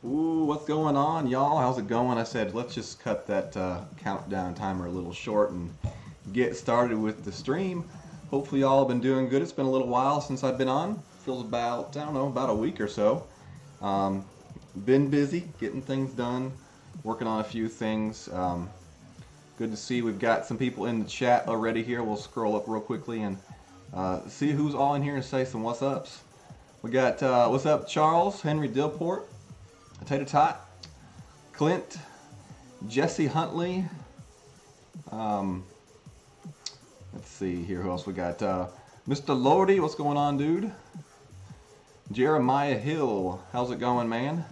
Ooh, what's going on, y'all? How's it going? I said let's just cut that countdown timer a little short and get started with the stream. Hopefully y'all have been doing good. It's been a little while since I've been on. Feels about, I don't know, about a week or so. Been busy getting things done, working on a few things. Good to see we've got some people in the chat already here. We'll scroll up real quickly and see who's all in here and say some what's ups. We got, what's up, Charles, Henry Dillport, Tater Tot, Clint, Jesse Huntley. Let's see here, who else we got? Mr. Lordy, what's going on, dude? Jeremiah Hill, how's it going, man?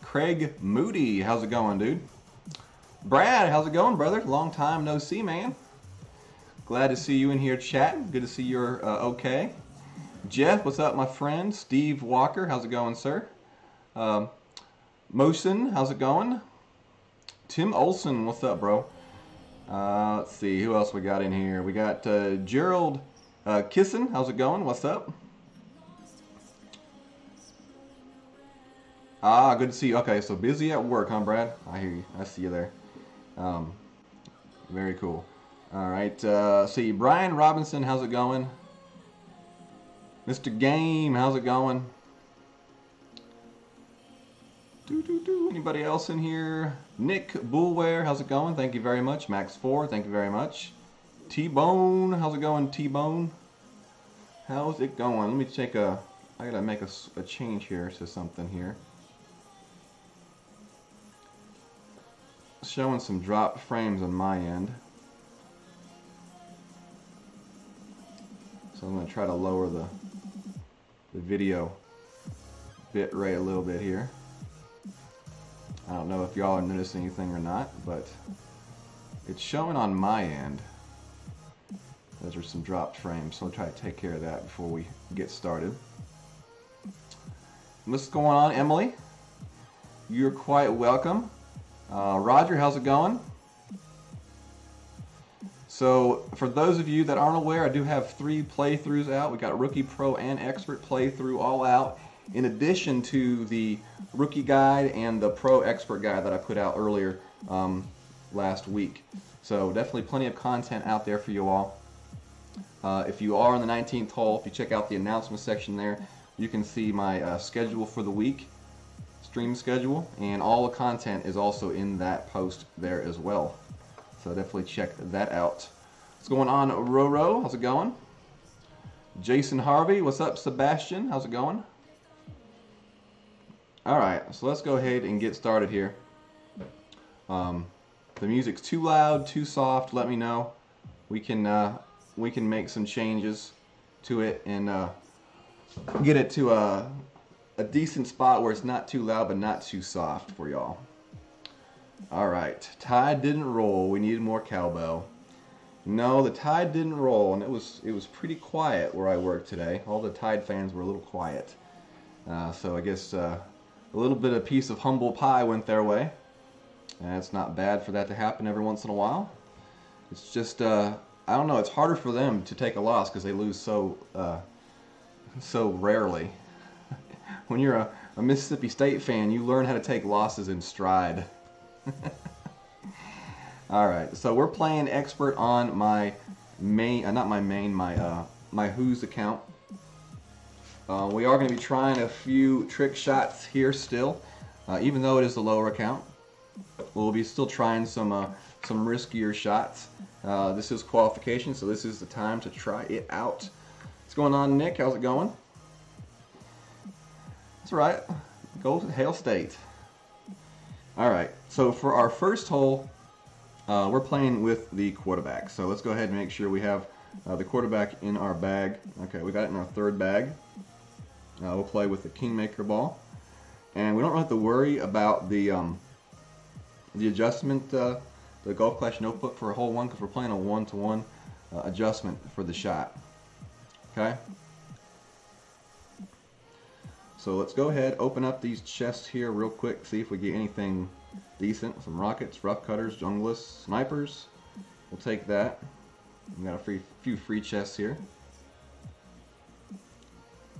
Craig Moody, how's it going, dude? Brad, how's it going, brother? Long time no see, man. Glad to see you in here chatting. Good to see you're okay. Jeff, what's up, my friend? Steve Walker, how's it going, sir? Motion, how's it going? Tim Olson, what's up, bro? Let's see, who else we got in here? We got Gerald Kissin, how's it going? What's up? Ah, good to see you. Okay, so busy at work, huh, Brad? I hear you. I see you there. Very cool. All right, see, Brian Robinson, how's it going? Mr. Game, how's it going? Anybody else in here? Nick Bullware, how's it going? Thank you very much. Max4, thank you very much. T-Bone, how's it going, T-Bone? How's it going? Let me take a, I gotta make a change here to something here. Showing some drop frames on my end. So I'm gonna try to lower the video bit rate a little bit here. I don't know if y'all are noticing anything or not, but it's showing on my end Those are some dropped frames, so I'll try to take care of that before we get started. What's going on, Emily? You're quite welcome. Roger, how's it going? So, for those of you that aren't aware, I do have 3 playthroughs out. We got Rookie, Pro, and Expert playthrough all out, in addition to the Rookie Guide and the Pro Expert Guide that I put out earlier last week. So, definitely plenty of content out there for you all. If you are on the 19th hole, if you check out the announcement section there, you can see my schedule for the week, stream schedule, and all the content is also in that post there as well. So definitely check that out. What's going on, Roro? How's it going? Jason Harvey, what's up, Sebastian? How's it going? All right, so let's go ahead and get started here. The music's too loud, too soft. Let me know. We can make some changes to it and get it to a decent spot where it's not too loud but not too soft for y'all. Alright, tide didn't roll. We needed more cowbell. No, the tide didn't roll, and it was pretty quiet where I work today. All the Tide fans were a little quiet. So I guess a little bit of piece of humble pie went their way. And it's not bad for that to happen every once in a while. It's just, I don't know, it's harder for them to take a loss because they lose so rarely. When you're a Mississippi State fan, you learn how to take losses in stride. Alright, so we're playing Expert on my main, my Who's account. We are going to be trying a few trick shots here still, even though it is the lower account. We'll be still trying some riskier shots. This is qualification, so this is the time to try it out. What's going on, Nick? How's it going? That's right. Go Hail State. Alright, so for our first hole, we're playing with the quarterback. So let's go ahead and make sure we have the quarterback in our bag. Okay, we got it in our third bag. We'll play with the Kingmaker ball. And we don't have to worry about the adjustment, the Golf Clash notebook for hole 1 because we're playing a 1-to-1 adjustment for the shot. Okay? So let's go ahead, open up these chests here real quick, see if we get anything decent. Some rockets, rough cutters, junglists, snipers. We'll take that. We got a few free chests here.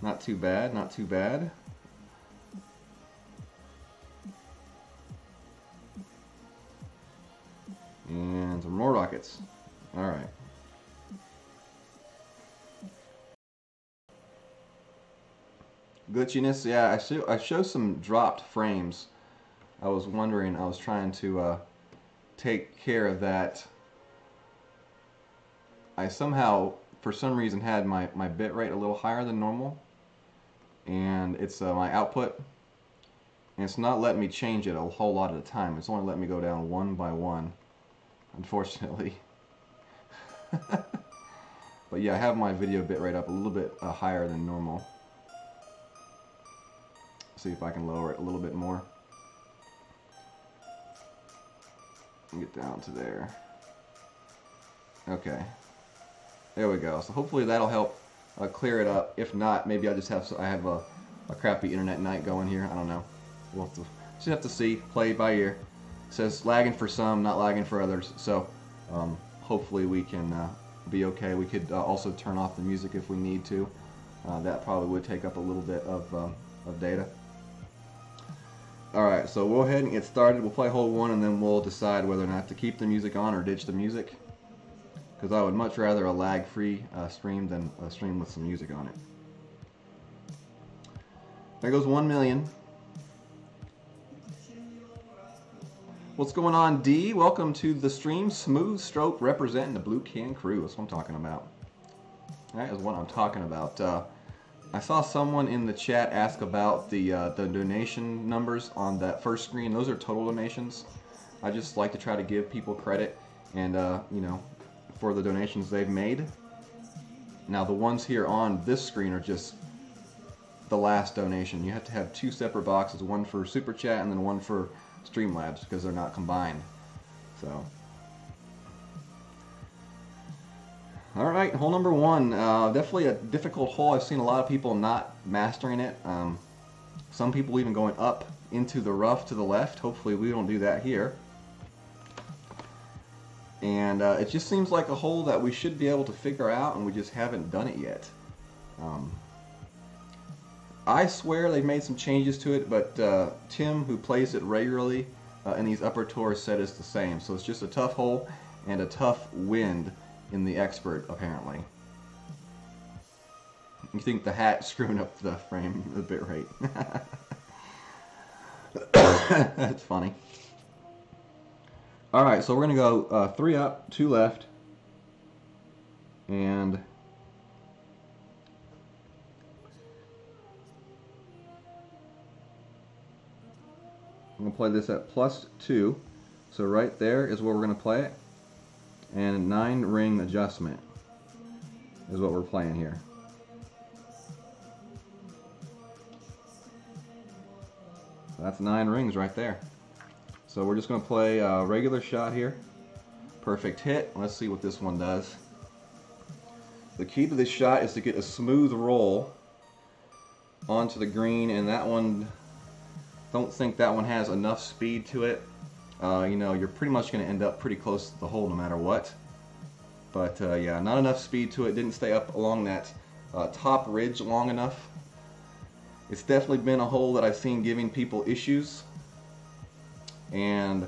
Not too bad, not too bad. And some more rockets. Alright. Glitchiness, yeah, I show some dropped frames. I was wondering, I was trying to take care of that. I somehow, for some reason, had my bit rate a little higher than normal. And it's my output. And it's not letting me change it a whole lot at a time. It's only letting me go down one by one, unfortunately. But yeah, I have my video bit rate up a little bit higher than normal. See if I can lower it a little bit more. Get down to there. Okay. There we go. So hopefully that'll help clear it up. If not, maybe I just have a crappy internet night going here. I don't know. We'll just have to see. Play by ear. It says lagging for some, not lagging for others. So hopefully we can be okay. We could also turn off the music if we need to. That probably would take up a little bit of data. Alright, so we'll go ahead and get started. We'll play hole 1 and then we'll decide whether or not to keep the music on or ditch the music. Because I would much rather a lag-free stream than a stream with some music on it. There goes 1 million. What's going on, D? Welcome to the stream. Smooth Stroke representing the Blue Can crew. That's what I'm talking about. That is what I'm talking about. I saw someone in the chat ask about the donation numbers on that first screen. Those are total donations. I just like to try to give people credit and you know, for the donations they've made. Now the ones here on this screen are just the last donation. You have to have 2 separate boxes, one for Super Chat and then one for Streamlabs because they're not combined. So All right, hole number one. Definitely a difficult hole. I've seen a lot of people not mastering it. Some people even going up into the rough to the left. Hopefully we don't do that here. And it just seems like a hole that we should be able to figure out, and we just haven't done it yet. I swear they've made some changes to it, but Tim, who plays it regularly in these upper tours, said it's the same. So it's just a tough hole and a tough wind in the expert, apparently. You think the hat's screwing up the frame a bit rate. That's funny. Alright, so we're going to go 3 up, 2 left, and I'm going to play this at +2, so right there is where we're going to play it, and 9 ring adjustment is what we're playing here. So that's 9 rings right there. So we're just going to play a regular shot here. Perfect hit. Let's see what this one does. The key to this shot is to get a smooth roll onto the green, and that one, don't think that one has enough speed to it. You know, you're pretty much going to end up pretty close to the hole no matter what. But yeah, not enough speed to it. Didn't stay up along that top ridge long enough. It's definitely been a hole that I've seen giving people issues. And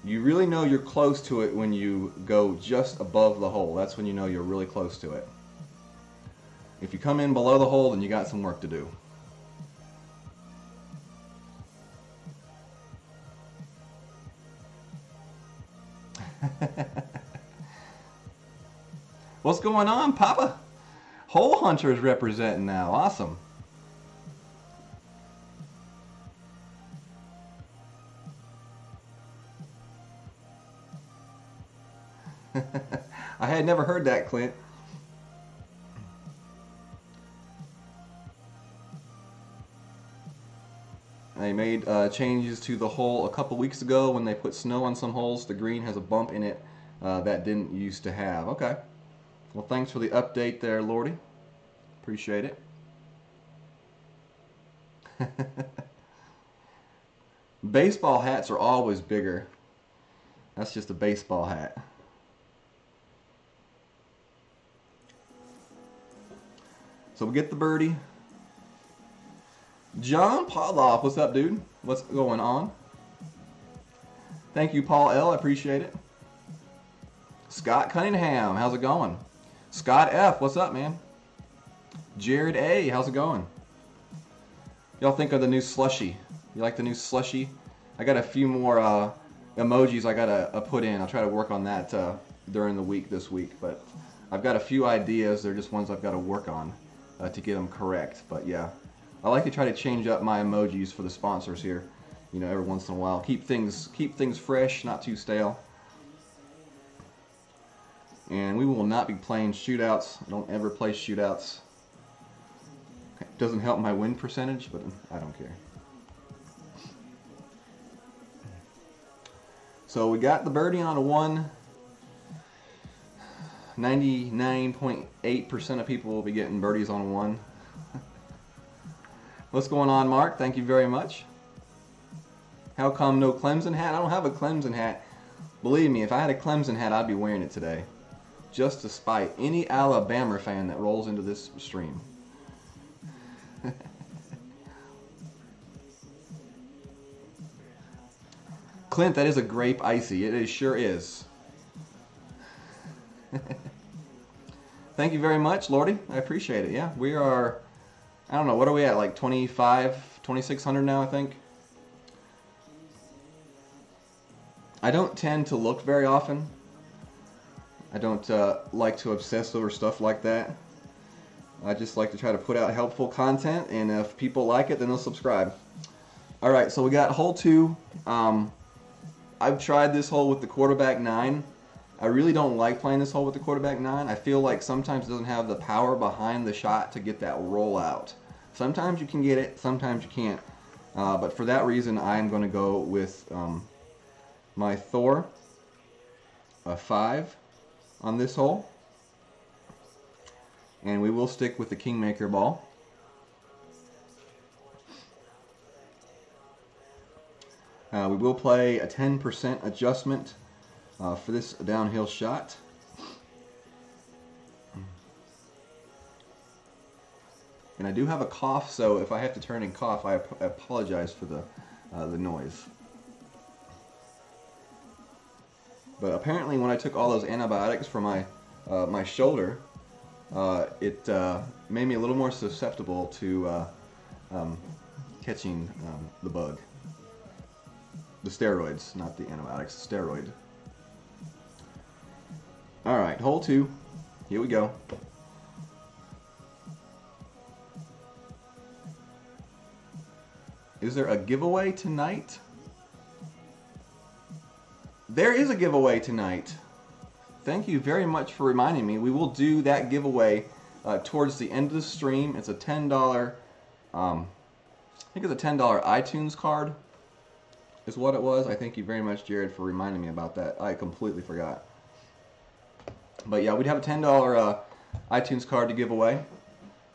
you really know you're close to it when you go just above the hole. That's when you know you're really close to it. If you come in below the hole, then you got some work to do. What's going on, Papa? Hole Hunter is representing now. Awesome. I had never heard that, Clint. They made changes to the hole a couple weeks ago when they put snow on some holes. The green has a bump in it that didn't used to have. Okay. Well, thanks for the update there, Lordy. Appreciate it. Baseball hats are always bigger. That's just a baseball hat. So we get the birdie. John Pavlov, what's up, dude? What's going on? Thank you, Paul L. I appreciate it. Scott Cunningham, how's it going? Scott F, what's up, man? Jared A, how's it going? Y'all think of the new slushie? You like the new slushie? I got a few more emojis I gotta put in. I'll try to work on that during the week this week, but I've got a few ideas. They're just ones I've got to work on to get them correct. But yeah, I like to try to change up my emojis for the sponsors here, you know, every once in a while. Keep things fresh, not too stale. And we will not be playing shootouts. I don't ever play shootouts. It doesn't help my win percentage, but I don't care. So we got the birdie on a 1. 99.8% of people will be getting birdies on a 1. What's going on, Mark? Thank you very much. How come no Clemson hat? I don't have a Clemson hat. Believe me, if I had a Clemson hat, I'd be wearing it today. Just to spite any Alabama fan that rolls into this stream. Clint, that is a grape icy. It sure is. Thank you very much, Lordy. I appreciate it. Yeah, we are, I don't know, what are we at? Like 2,600 now, I think. I don't tend to look very often. I don't like to obsess over stuff like that. I just like to try to put out helpful content, and if people like it, then they'll subscribe. Alright, so we got hole 2. I've tried this hole with the quarterback 9. I really don't like playing this hole with the quarterback 9. I feel like sometimes it doesn't have the power behind the shot to get that roll out. Sometimes you can get it, sometimes you can't. But for that reason, I'm going to go with my Thor, a 5 on this hole. and we will stick with the Kingmaker ball. We will play a 10% adjustment for this downhill shot. And I do have a cough, so if I have to turn and cough, I apologize for the noise. But apparently when I took all those antibiotics for my my shoulder, it made me a little more susceptible to catching the bug. The steroids, not the antibiotics, the steroid. Alright, hole 2. Here we go. Is there a giveaway tonight? There is a giveaway tonight. Thank you very much for reminding me. We will do that giveaway towards the end of the stream. It's a $10, I think it's a $10 iTunes card is what it was. I thank you very much, Jared, for reminding me about that. I completely forgot. But yeah, we'd have a $10 iTunes card to give away.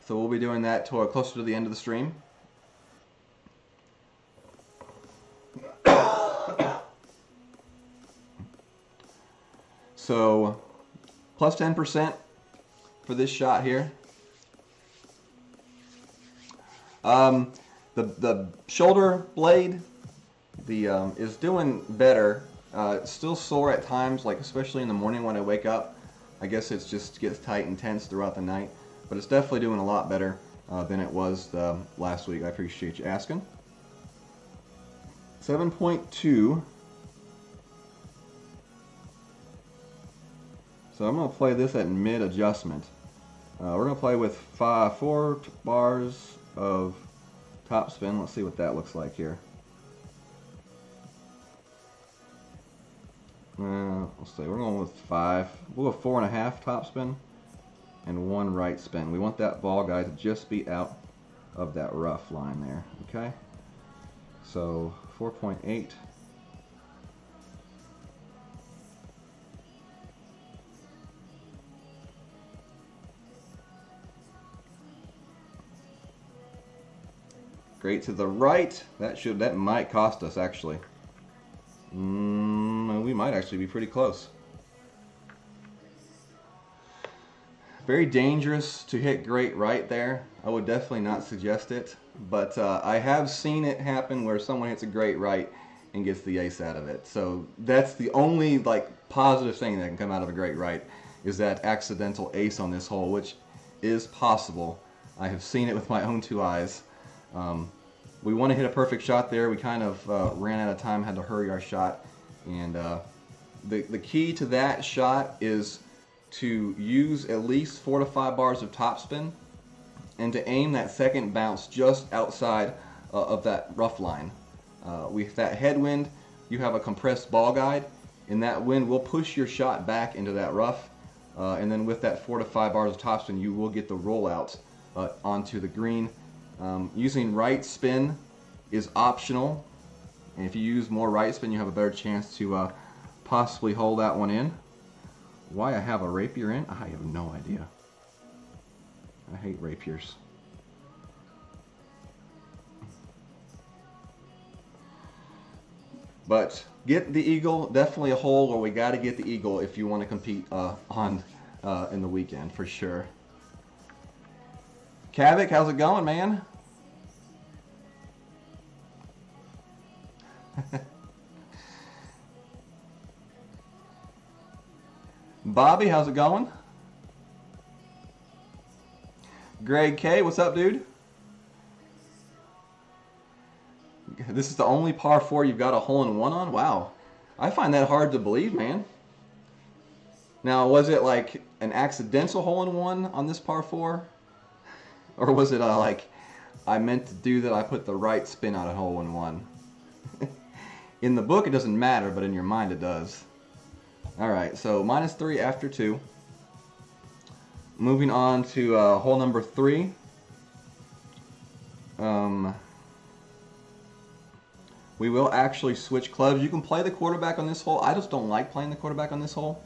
So we'll be doing that closer to the end of the stream. So, plus 10% for this shot here. The shoulder blade is doing better. It's still sore at times, like especially in the morning when I wake up. I guess it just gets tight and tense throughout the night. But it's definitely doing a lot better than it was last week. I appreciate you asking. 7.2. So I'm going to play this at mid adjustment. We're going to play with 4 bars of topspin. Let's see what that looks like here. Let's see, we're going with 5. We'll go 4.5 topspin and 1 right spin. We want that ball guide to just be out of that rough line there. Okay, so 4.8. Great to the right. That might cost us actually. We might actually be pretty close. Very dangerous to hit great right there. I would definitely not suggest it, but I have seen it happen where someone hits a great right and gets the ace out of it. So that's the only positive thing that can come out of a great right, is that accidental ace on this hole, which is possible. I have seen it with my own 2 eyes. We want to hit a perfect shot there. We kind of ran out of time, had to hurry our shot. And the key to that shot is to use at least 4 to 5 bars of topspin and to aim that second bounce just outside of that rough line. With that headwind, you have a compressed ball guide, and that wind will push your shot back into that rough. And then with that 4 to 5 bars of topspin, you will get the rollout onto the green. Using right spin is optional, and if you use more right spin, you have a better chance to possibly hold that one in. Why I have a rapier in, I have no idea. I hate rapiers. But get the eagle, definitely a hole where we got to get the eagle if you want to compete in the weekend for sure. Kavik, how's it going, man? Bobby, how's it going? Greg K, what's up, dude? This is the only par 4 you've got a hole-in-one on? Wow. I find that hard to believe, man. Now, was it like an accidental hole-in-one on this par 4? Or was it like, I meant to do that, I put the right spin on a hole-in-one? In the book, it doesn't matter, but in your mind, it does. Alright, so -3 after 2. Moving on to hole number 3. We will actually switch clubs. You can play the quarterback on this hole. I just don't like playing the quarterback on this hole.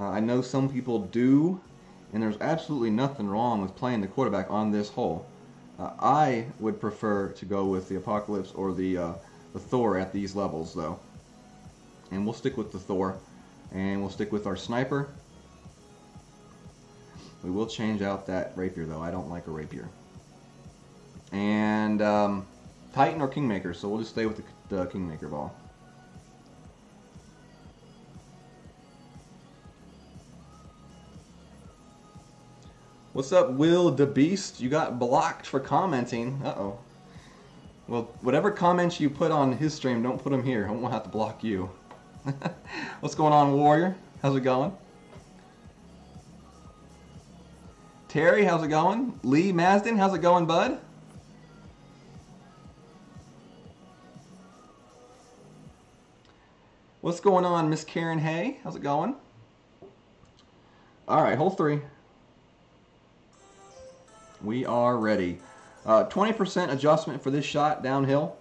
I know some people do, and there's absolutely nothing wrong with playing the quarterback on this hole. I would prefer to go with the Apocalypse or the Thor at these levels, though. And we'll stick with the Thor, and we'll stick with our Sniper. We will change out that Rapier, though. I don't like a Rapier. And Titan or Kingmaker, so we'll just stay with the Kingmaker ball. What's up, Will the Beast? You got blocked for commenting. Uh-oh. Well, whatever comments you put on his stream, don't put them here. I won't have to block you. What's going on, Warrior? How's it going? Terry, how's it going? Lee Masden, how's it going, bud? What's going on, Miss Karen Hay? How's it going? All right, hole 3. We are ready. 20% adjustment for this shot downhill.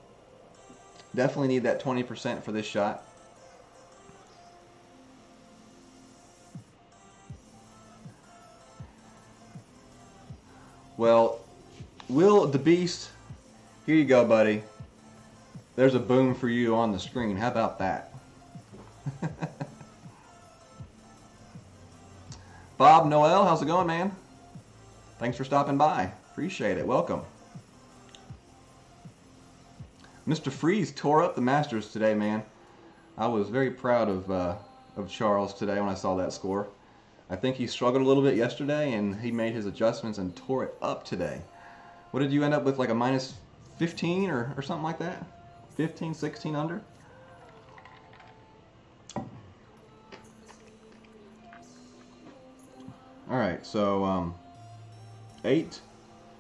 Definitely need that 20% for this shot. Well, Will the Beast, here you go, buddy. There's a boom for you on the screen. How about that? Bob Noel, how's it going, man? Thanks for stopping by. Appreciate it. Welcome. Mr. Freeze tore up the Masters today, man. I was very proud of Charles today when I saw that score. I think he struggled a little bit yesterday, and he made his adjustments and tore it up today. What did you end up with, like a minus 15 or something like that? 15, 16 under? All right, so 8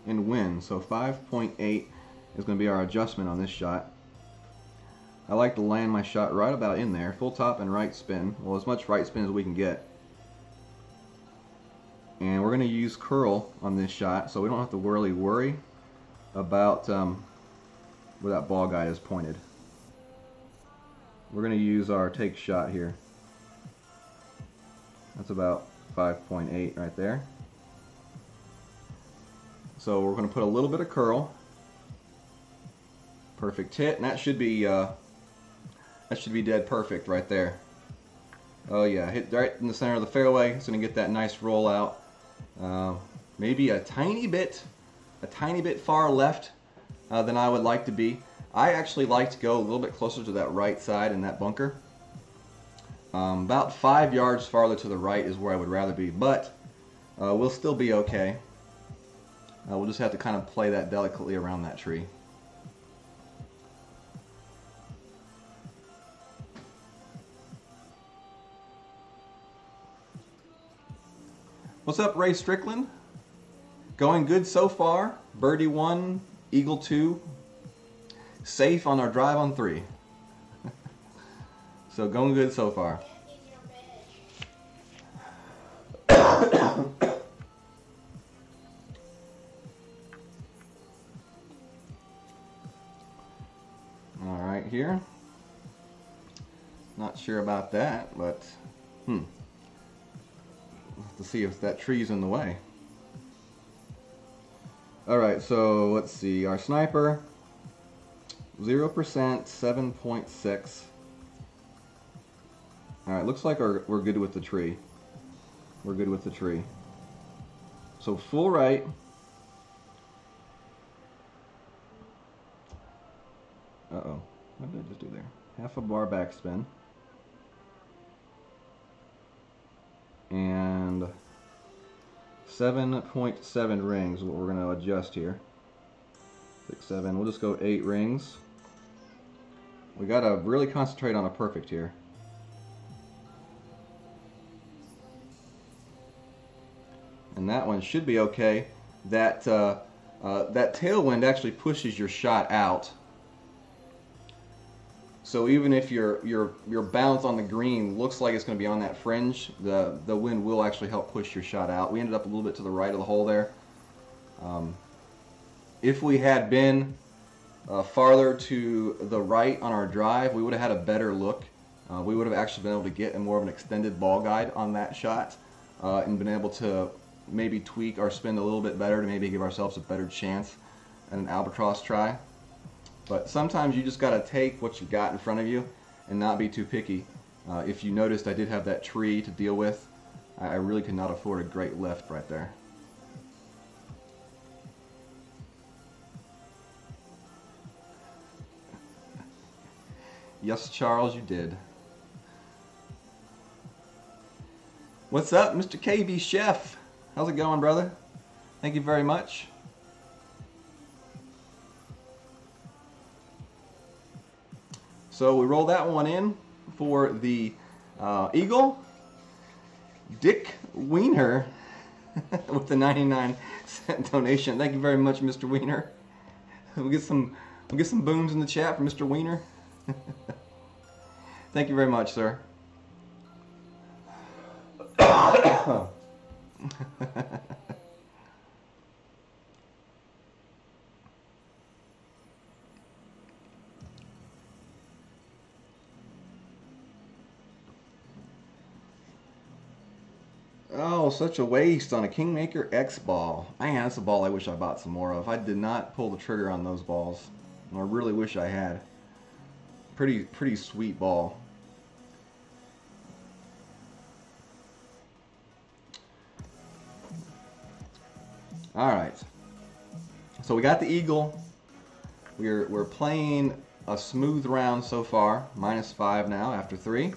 and win, so 5.8 is going to be our adjustment on this shot. I like to land my shot right about in there, full top and right spin. Well, as much right spin as we can get. And we're going to use curl on this shot, so we don't have to really worry about where that ball guide is pointed. We're going to use our take shot here. That's about 5.8 right there. So we're going to put a little bit of curl. Perfect hit, and that should be dead perfect right there. Oh yeah, hit right in the center of the fairway. It's going to get that nice roll out. Maybe a tiny bit far left than I would like to be. I actually like to go a little bit closer to that right side in that bunker. About 5 yards farther to the right is where I would rather be, but we'll still be okay. We'll just have to kind of play that delicately around that tree. What's up, Ray Strickland? Going good so far. Birdie 1, Eagle 2. Safe on our drive on 3. So going good so far. All right, here. Not sure about that, but to see if that tree's in the way. Alright, so let's see. Our sniper, 0%, 7.6. Alright, looks like we're good with the tree. We're good with the tree. So full right. Uh-oh. What did I just do there? Half a bar backspin. And 7.7 rings is what we're going to adjust here. 6, 7. We'll just go 8 rings. We got to really concentrate on a perfect here. And that one should be okay. That that tailwind actually pushes your shot out. So even if your bounce on the green looks like it's going to be on that fringe, the wind will actually help push your shot out. We ended up a little bit to the right of the hole there. If we had been farther to the right on our drive, we would have had a better look. We would have actually been able to get a more of an extended ball guide on that shot and been able to maybe tweak our spin a little bit better to maybe give ourselves a better chance at an albatross try. But sometimes you just got to take what you got in front of you and not be too picky. If you noticed, I did have that tree to deal with. I really could not afford a great left right there. Yes, Charles, you did. What's up, Mr. KB Chef? How's it going, brother? Thank you very much. So we roll that one in for the Eagle. Dick Wiener with the 99-cent donation. Thank you very much, Mr. Wiener. We'll get some boons in the chat for Mr. Wiener. Thank you very much, sir. Oh, such a waste on a Kingmaker X ball. Man, that's a ball I wish I bought some more of. I did not pull the trigger on those balls. I really wish I had. Pretty sweet ball. All right. So we got the Eagle. We're playing a smooth round so far. -5 now after 3.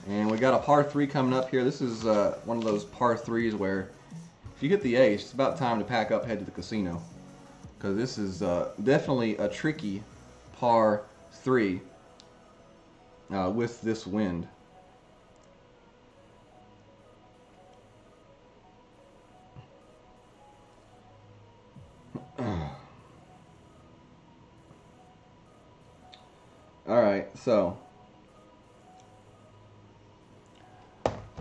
And we got a par 3 coming up here. This is one of those par 3s where if you get the ace, it's about time to pack up, head to the casino. Because this is definitely a tricky par 3 with this wind. All right, so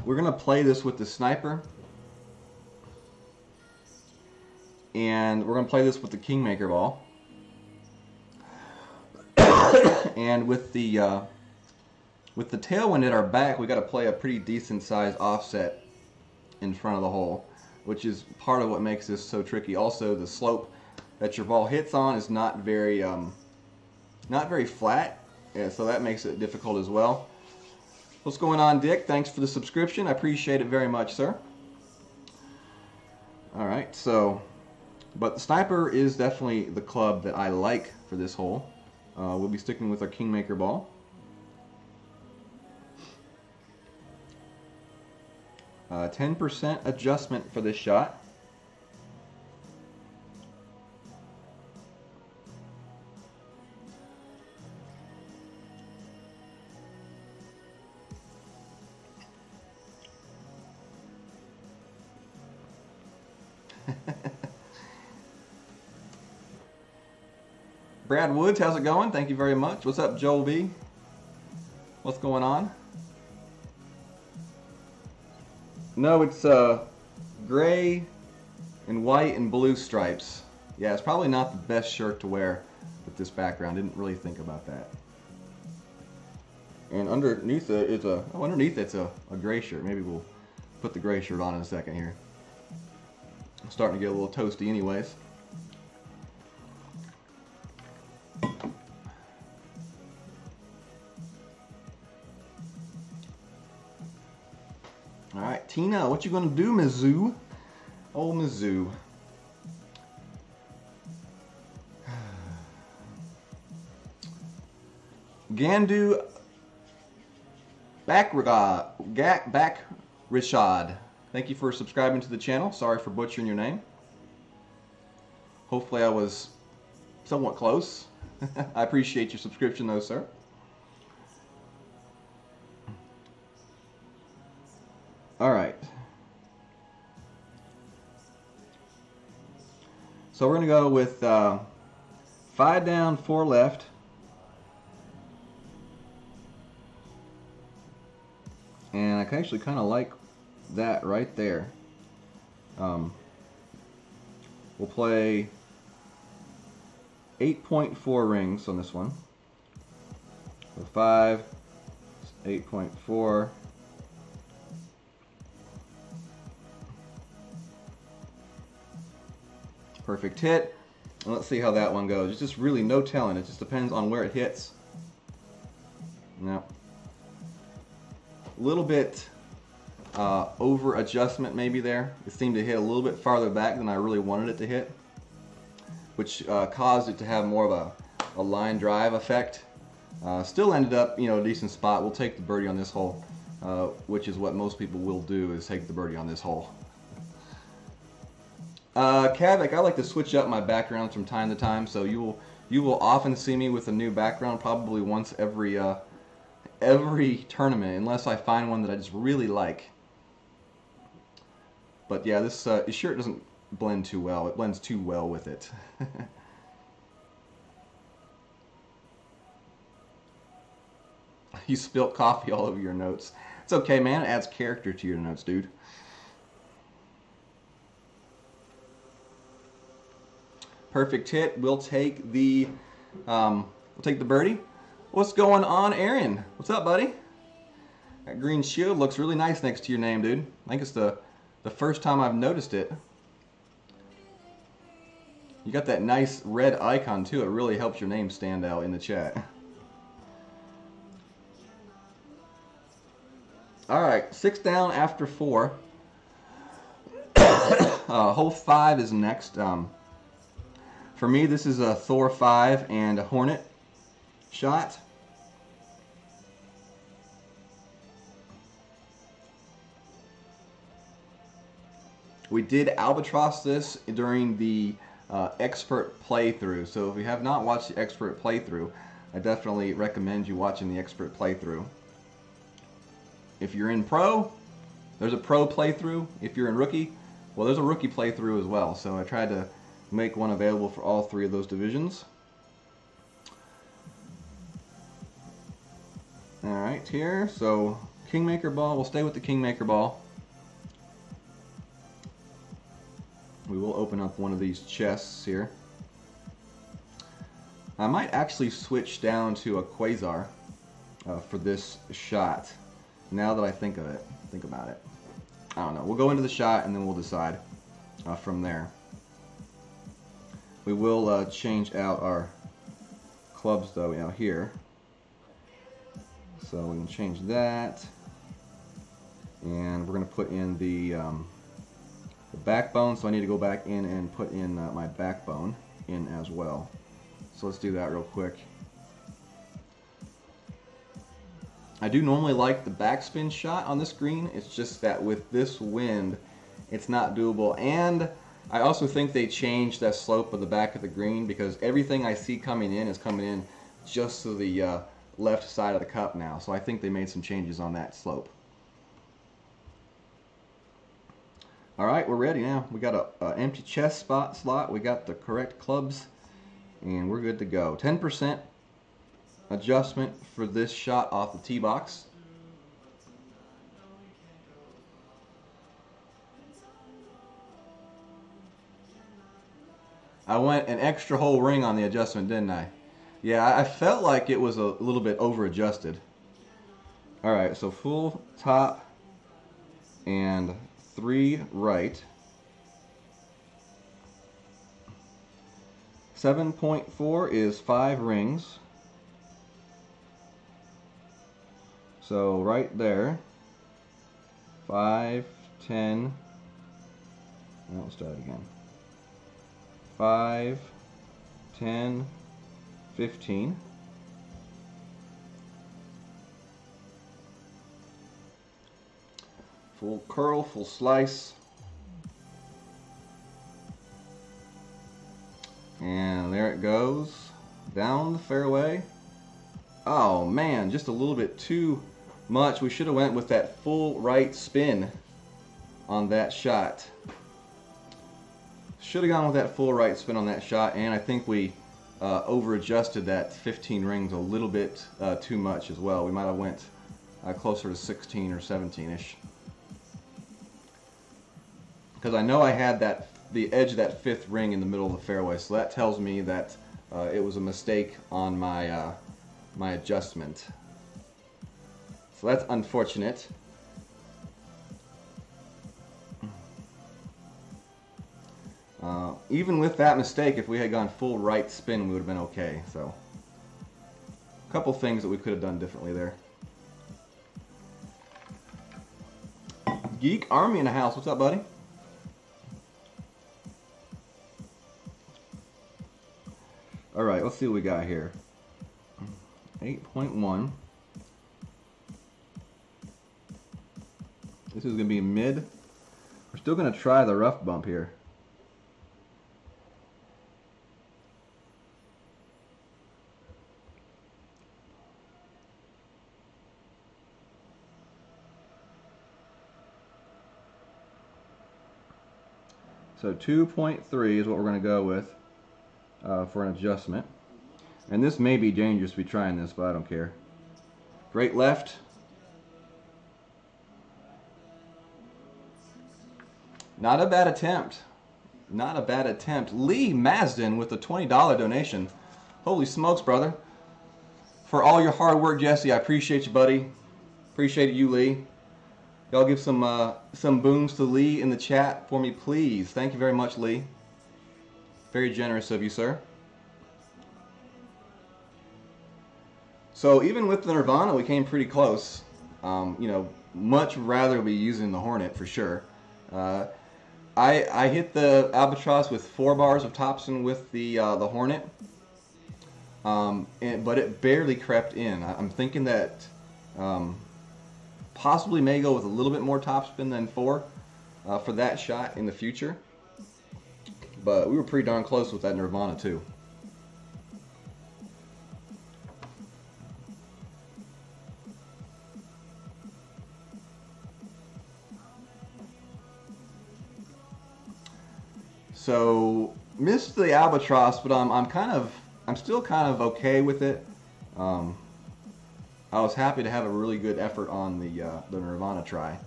we're gonna play this with the sniper, and we're gonna play this with the Kingmaker ball, and with the tailwind at our back, we got to play a pretty decent sized offset in front of the hole, which is part of what makes this so tricky. Also, the slope that your ball hits on is not very flat, yeah, so that makes it difficult as well. What's going on, Dick? Thanks for the subscription. I appreciate it very much, sir. All right, so, but the sniper is definitely the club that I like for this hole. We'll be sticking with our Kingmaker ball. 10% adjustment for this shot. Brad Woods, how's it going? Thank you very much. What's up, Joel B? What's going on? No, it's gray and white and blue stripes. Yeah, it's probably not the best shirt to wear with this background. Didn't really think about that. And underneath it, it's a gray shirt. Maybe we'll put the gray shirt on in a second here. I'm starting to get a little toasty anyways. Alright, Tina, what you gonna do, Mizzou? Oh, Mizzou. Gandu Back Rishad. Thank you for subscribing to the channel. Sorry for butchering your name. Hopefully I was somewhat close. I appreciate your subscription though, sir. Alright. So we're going to go with 5 down, 4 left. And I actually kind of like that right there. We'll play 8.4 rings on this one. So 5, 8.4. Perfect hit. And let's see how that one goes. It's just really no telling. It just depends on where it hits. No. A little bit over adjustment maybe there. It seemed to hit a little bit farther back than I really wanted it to hit, which caused it to have more of a line drive effect. Still ended up, you know, a decent spot. We'll take the birdie on this hole, which is what most people will do, is take the birdie on this hole. Kavik, I like to switch up my backgrounds from time to time, so you will often see me with a new background, probably once every tournament, unless I find one that I just really like. But yeah, this shirt doesn't blend too well. It blends too well with it. You spilt coffee all over your notes. It's okay, man. It adds character to your notes, dude. Perfect hit. We'll take the birdie. What's going on, Aaron? What's up, buddy? That green shield looks really nice next to your name, dude. I think it's the first time I've noticed it. You got that nice red icon too. It really helps your name stand out in the chat. All right, 6 down after 4. Hole 5 is next. For me, this is a Thor 5 and a Hornet shot. We did albatross this during the expert playthrough, so if you have not watched the expert playthrough, I definitely recommend you watching the expert playthrough. If you're in pro, there's a pro playthrough. If you're in rookie, well, there's a rookie playthrough as well, so I tried to make one available for all 3 of those divisions. Alright, here, so Kingmaker ball, we'll stay with the Kingmaker ball. We will open up one of these chests here. I might actually switch down to a Quasar for this shot. Now that I think about it. I don't know. We'll go into the shot and then we'll decide from there. We will change out our clubs though, you know, here. So we can change that. And we're going to put in the backbone, so I need to go back in and put in my backbone in as well. So let's do that real quick. I do normally like the backspin shot on this green. It's just that with this wind, it's not doable. And I also think they changed that slope of the back of the green, because everything I see coming in is coming in just to the left side of the cup now. So I think they made some changes on that slope. Alright, we're ready now. We got an empty chest slot. We got the correct clubs, and we're good to go. 10% adjustment for this shot off the tee box. I went an extra whole ring on the adjustment, didn't I? Yeah, I felt like it was a little bit over adjusted. Alright, so full top and 3 right. 7.4 is 5 rings. So right there, 5, 10, now let's try it again. 5, 10, 15. Full curl, full slice. And there it goes, down the fairway. Oh man, just a little bit too much. We should have went with that full right spin on that shot. Should have gone with that full right spin on that shot, and I think we over adjusted that 15 rings a little bit too much as well. We might have went closer to 16 or 17-ish. Because I know I had the edge of that 5th ring in the middle of the fairway, so that tells me that it was a mistake on my my adjustment. So that's unfortunate. Even with that mistake, if we had gone full right spin, we would have been okay. So, a couple things that we could have done differently there. Geek Army in the house. What's up, buddy? All right, let's see what we got here. 8.1. This is going to be mid. We're still going to try the rough bump here. So 2.3 is what we're going to go with for an adjustment. And this may be dangerous to be trying this, but I don't care. Great left. Not a bad attempt. Not a bad attempt. Lee Masden with a $20 donation. Holy smokes, brother. For all your hard work, Jesse, I appreciate you, buddy. Appreciate you, Lee. Y'all give some booms to Lee in the chat for me, please. Thank you very much, Lee. Very generous of you, sir. So even with the Nirvana, we came pretty close. You know, much rather be using the Hornet for sure. I hit the Albatross with 4 bars of topspin with the Hornet, but it barely crept in. I'm thinking that possibly may go with a little bit more topspin than 4 for that shot in the future. But we were pretty darn close with that Nirvana too. So missed the Albatross, but I'm still kind of okay with it. I was happy to have a really good effort on the Nirvana try.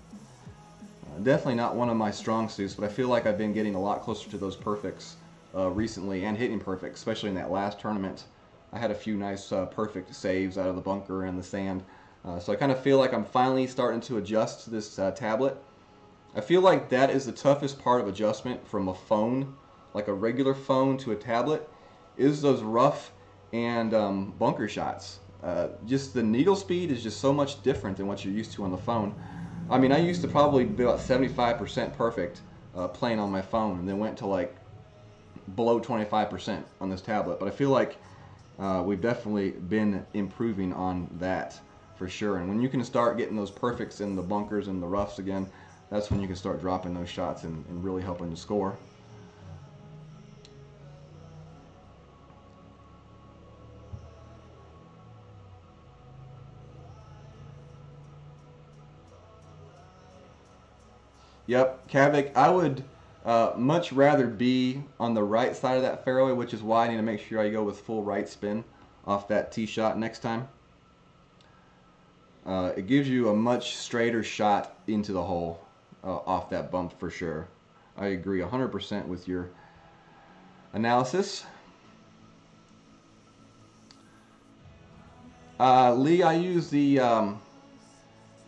Definitely not one of my strong suits, but I feel like I've been getting a lot closer to those perfects recently and hitting perfects, especially in that last tournament. I had a few nice perfect saves out of the bunker and the sand. So I kind of feel like I'm finally starting to adjust to this tablet. I feel like that is the toughest part of adjustment from a phone, like a regular phone to a tablet, is those rough and bunker shots. Just the needle speed is just so much different than what you're used to on the phone. I mean, I used to probably be about 75% perfect playing on my phone, and then went to like below 25% on this tablet. But I feel like we've definitely been improving on that for sure. And when you can start getting those perfects in the bunkers and the roughs again, that's when you can start dropping those shots and really helping to score. Yep, Kavik, I would much rather be on the right side of that fairway, which is why I need to make sure I go with full right spin off that tee shot next time. It gives you a much straighter shot into the hole off that bump for sure. I agree 100% with your analysis. Lee, I use the,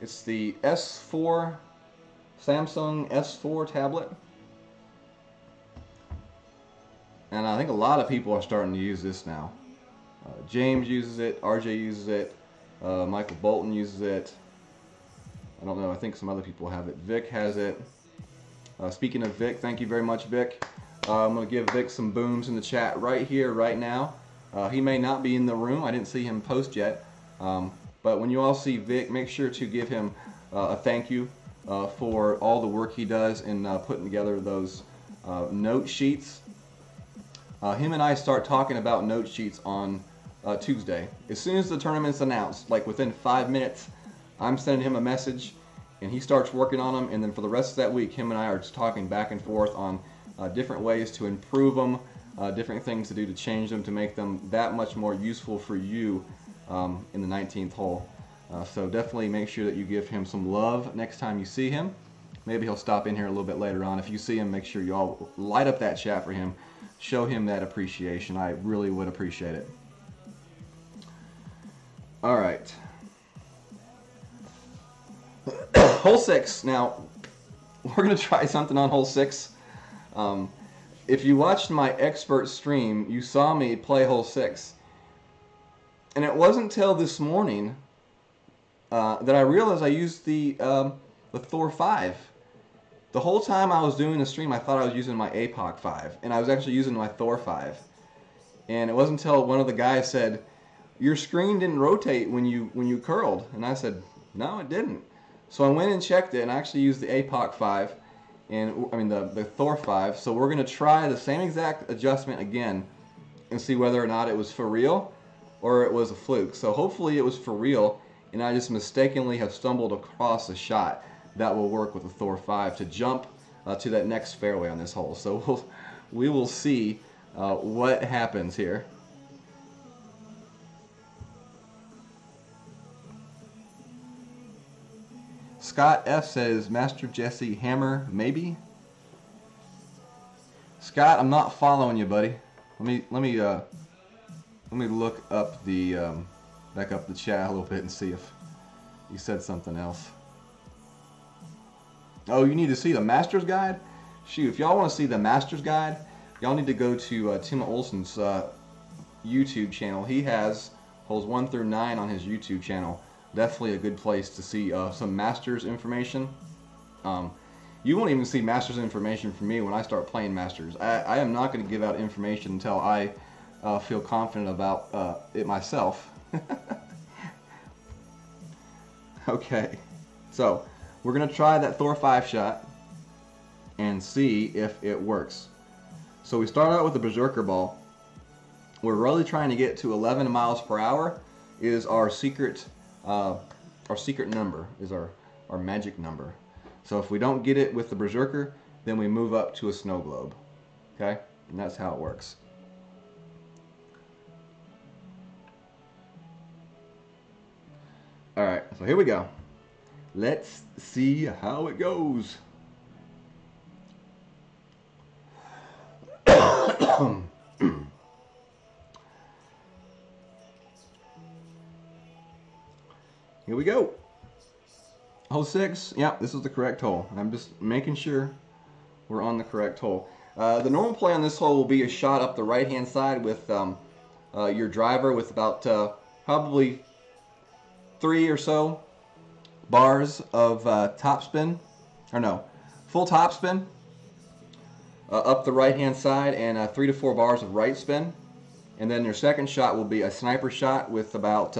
it's the S4, Samsung S4 tablet. And I think a lot of people are starting to use this now. James uses it, RJ uses it, Michael Bolton uses it. I don't know, I think some other people have it. Vic has it. Speaking of Vic, thank you very much, Vic. I'm going to give Vic some booms in the chat right here, right now. He may not be in the room. I didn't see him post yet. But when you all see Vic, make sure to give him a thank you for all the work he does in putting together those note sheets. Him and I start talking about note sheets on Tuesday. As soon as the tournament's announced, like within 5 minutes, I'm sending him a message and he starts working on them, and then for the rest of that week, him and I are just talking back and forth on different ways to improve them, different things to do to change them to make them that much more useful for you in the 19th hole. So definitely make sure that you give him some love next time you see him. Maybe he'll stop in here a little bit later on. If you see him, make sure you all light up that chat for him. Show him that appreciation. I really would appreciate it. All right. Hole 6. Now, we're going to try something on hole 6. if you watched my expert stream, you saw me play hole 6. And it wasn't until this morning that I realized I used the Thor 5. The whole time I was doing the stream, I thought I was using my APOC 5, and I was actually using my Thor 5. And it wasn't until one of the guys said, "Your screen didn't rotate when you curled," and I said, "No, it didn't." So I went and checked it, and I actually used the APOC 5, and I mean the Thor 5. So we're gonna try the same exact adjustment again, and see whether or not it was for real, or it was a fluke. So hopefully it was for real, and I just mistakenly have stumbled across a shot that will work with the Thor 5 to jump to that next fairway on this hole. So we will see what happens here. Scott F says, Master Jesse Hammer, maybe? Scott, I'm not following you, buddy. Let me look up the back up the chat a little bit and see if you said something else. Oh, you need to see the Master's Guide? Shoot, if y'all want to see the Master's Guide, y'all need to go to Tim Olson's YouTube channel. He has holes 1 through 9 on his YouTube channel. Definitely a good place to see some Masters information. You won't even see Masters information from me when I start playing Masters. I am not going to give out information until I feel confident about it myself. Okay, so we're going to try that Thor 5 shot and see if it works. So we start out with the Berserker ball. We're really trying to get to 11 miles per hour is our secret number, is our magic number. So if we don't get it with the Berserker, then we move up to a snow globe. Okay? And that's how it works. Alright, so here we go. Let's see how it goes. Here we go. Hole 6. Yeah, this is the correct hole. I'm just making sure we're on the correct hole. The normal play on this hole will be a shot up the right-hand side with your driver with about probably 3 or so bars of topspin, or no, full topspin up the right-hand side, and 3 to 4 bars of right spin. And then your second shot will be a sniper shot with about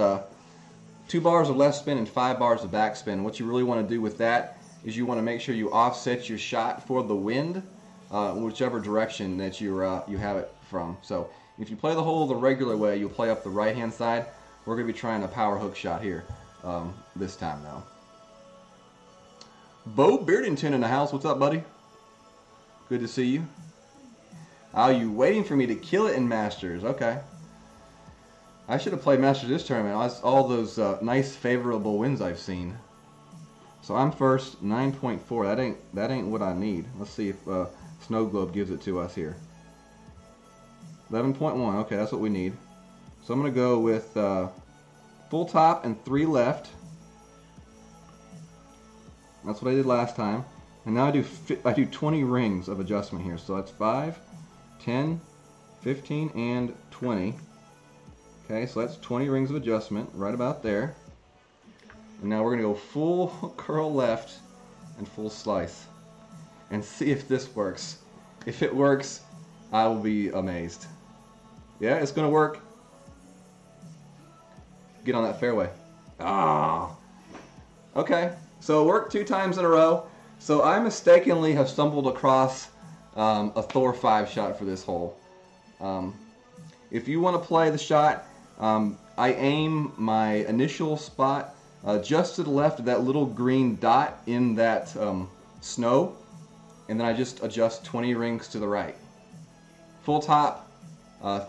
2 bars of left spin and 5 bars of back spin. What you really want to do with that is you want to make sure you offset your shot for the wind, whichever direction that you have it from. So if you play the hole the regular way, you'll play up the right-hand side. We're going to be trying a power hook shot here this time though. Bo Beardington in the house. What's up, buddy? Good to see you. Oh, you waiting for me to kill it in Masters? Okay. I should have played Masters this tournament. All those nice favorable wins I've seen. So I'm first, 9.4. That ain't what I need. Let's see if Snow Globe gives it to us here. 11.1. Okay, that's what we need. So I'm gonna go with full top and 3 left. That's what I did last time. And now I do 20 rings of adjustment here. So that's 5, 10, 15, and 20. Okay, so that's 20 rings of adjustment right about there. And now we're going to go full curl left and full slice. And see if this works. If it works, I will be amazed. Yeah, it's going to work. Get on that fairway. Ah. Okay, so it worked 2 times in a row. So I mistakenly have stumbled across a Thor 5 shot for this hole. If you want to play the shot, I aim my initial spot just to the left of that little green dot in that snow, and then I just adjust 20 rings to the right. Full top,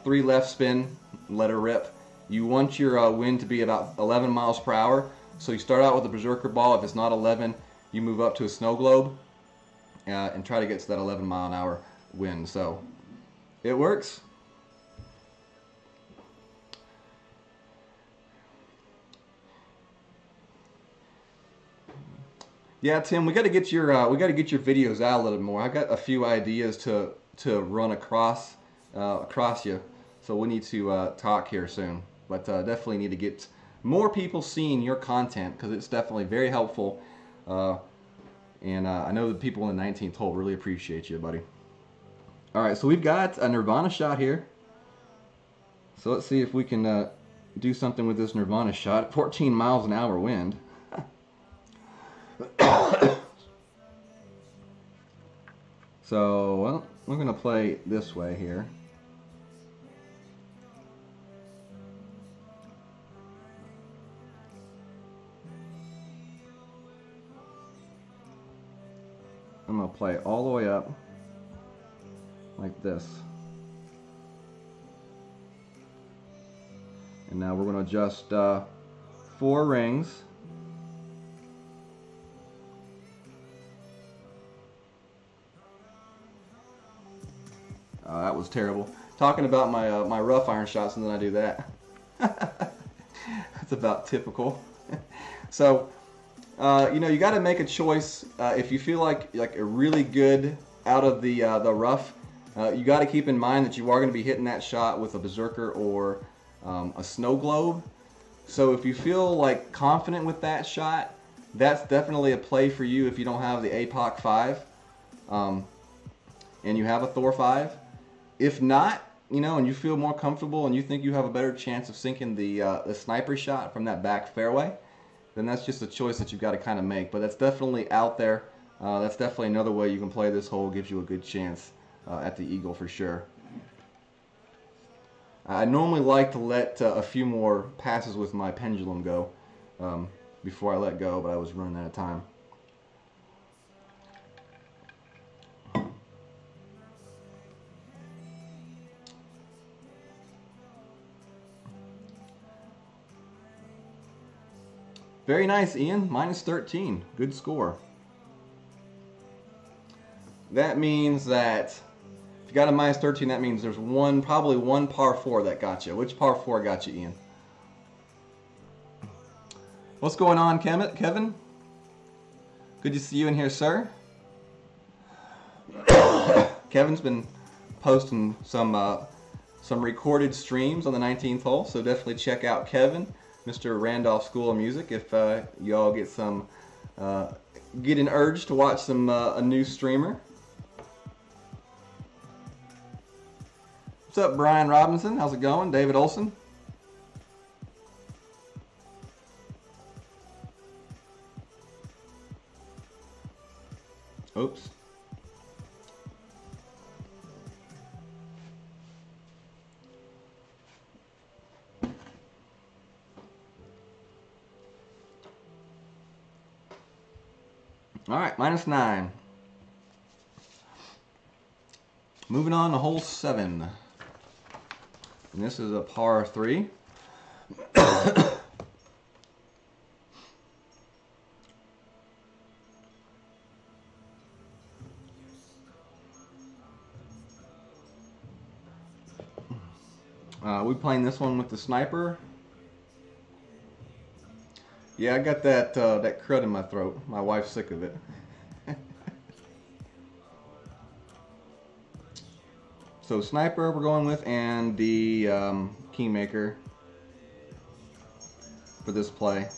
3 left spin, let her rip. You want your wind to be about 11 miles per hour, so you start out with a Berserker ball. If it's not 11, you move up to a snow globe and try to get to that 11 mile an hour wind. So it works. Yeah, Tim, we got to get your videos out a little more. I've got a few ideas to to run across you. So we need to talk here soon. But definitely need to get more people seeing your content because it's definitely very helpful. And I know the people in the 19th hole really appreciate you, buddy. All right, so we've got a Nirvana shot here. So let's see if we can do something with this Nirvana shot. 14 miles an hour wind. So, well, we're going to play this way here. I'm going to play all the way up like this. And now we're going to adjust 4 rings. That was terrible. Talking about my rough iron shots and then I do that. That's about typical. So, you know, you got to make a choice. If you feel like a really good out of the rough, you got to keep in mind that you are going to be hitting that shot with a berserker or a snow globe. So if you feel like confident with that shot, that's definitely a play for you if you don't have the APOC 5 and you have a Thor 5. If not, you know, and you feel more comfortable and you think you have a better chance of sinking the sniper shot from that back fairway, then that's just a choice that you've got to kind of make. But that's definitely out there. That's definitely another way you can play this hole. Gives you a good chance at the eagle for sure. I normally like to let a few more passes with my pendulum go before I let go, but I was running out of time. Very nice, Ian. -13. Good score. That means that if you got a -13, that means there's probably one par 4 that got you. Which par 4 got you, Ian? What's going on, Kevin? Good to see you in here, sir. Kevin's been posting some recorded streams on the 19th hole, so definitely check out Kevin, Mr. Randolph School of Music, if y'all get an urge to watch a new streamer. What's up, Brian Robinson? How's it going? David Olson? Oops. All right, -9. Moving on to hole 7. And this is a par 3. We playing this one with the sniper. Yeah, I got that crud in my throat. My wife's sick of it. So sniper we're going with, and the keymaker for this play.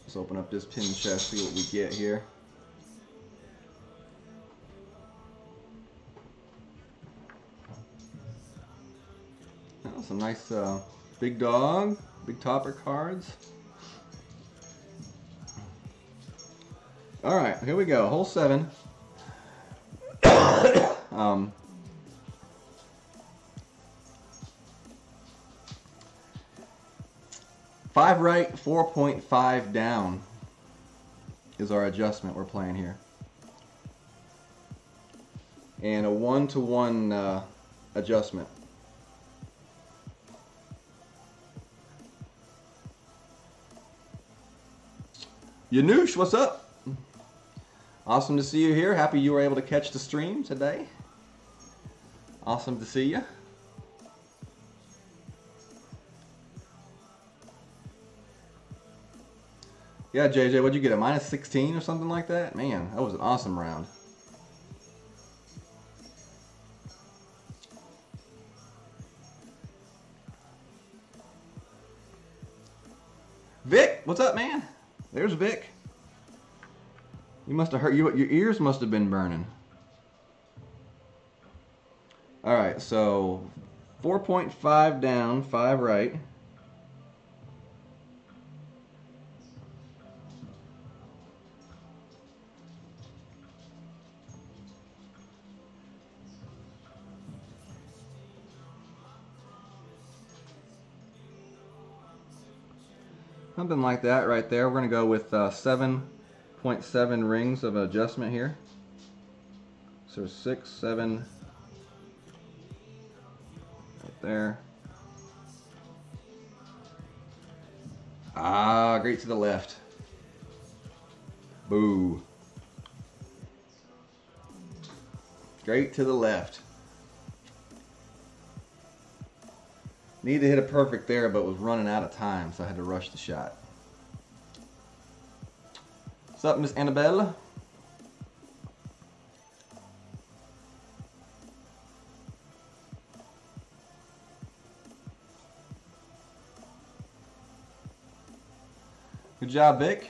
Let's open up this pin chest, see what we get here. Oh, some nice big topper cards. All right, here we go. Hole 7. 5 right, 4.5 down is our adjustment we're playing here. And a 1-to-1 adjustment. Yanush, what's up? Awesome to see you here. Happy you were able to catch the stream today. Awesome to see you. Yeah, JJ, what'd you get? A minus 16 or something like that? Man, that was an awesome round. Vic, what's up, man? There's Vic. You must have hurt you. Your ears must have been burning. All right, so 4.5 down, 5 right. Something like that right there. We're going to go with 7.7 rings of adjustment here. So 6, 7, right there. Ah, great to the left. Boo. Straight to the left. Needed to hit a perfect there, but was running out of time, so I had to rush the shot. What's up, Miss Annabelle? Good job, Vic.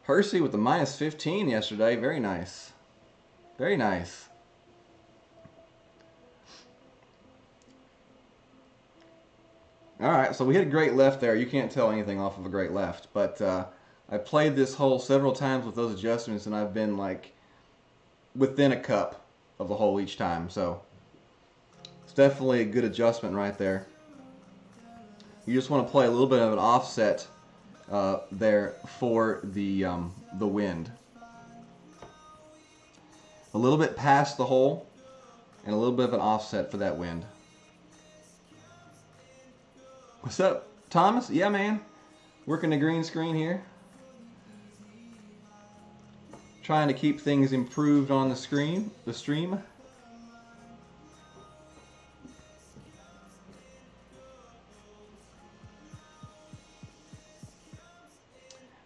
Hersey with the minus 15 yesterday. Very nice. Very nice. Alright, so we hit a great left there. You can't tell anything off of a great left. But I played this hole several times with those adjustments, and I've been like within a cup of the hole each time. So it's definitely a good adjustment right there. You just want to play a little bit of an offset there for the wind. A little bit past the hole and a little bit of an offset for that wind. What's up, Thomas? Yeah, man. Working the green screen here. Trying to keep things improved on the stream.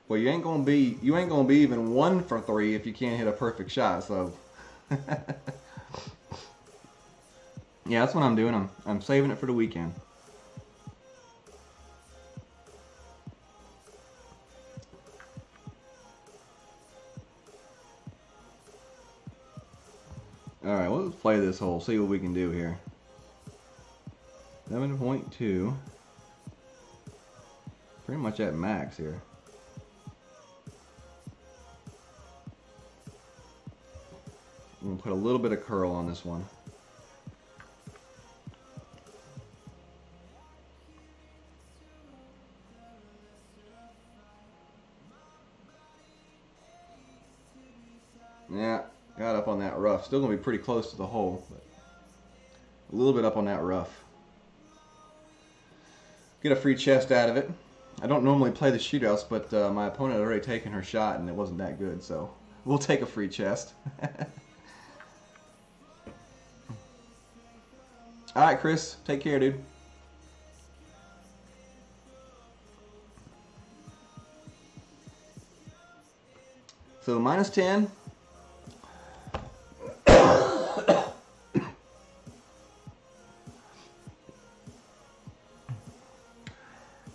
Well, you ain't gonna be even 1 for 3 if you can't hit a perfect shot. So, yeah, that's what I'm doing. I'm saving it for the weekend. All right, well, let's play this hole. See what we can do here. 7.2. Pretty much at max here. I'm gonna put a little bit of curl on this one. Yeah, got up on that rough. Still gonna be pretty close to the hole, but a little bit up on that rough. Get a free chest out of it. I don't normally play the shootouts, but my opponent had already taken her shot and it wasn't that good, so we'll take a free chest. Alright, Chris. Take care, dude. So, minus 10.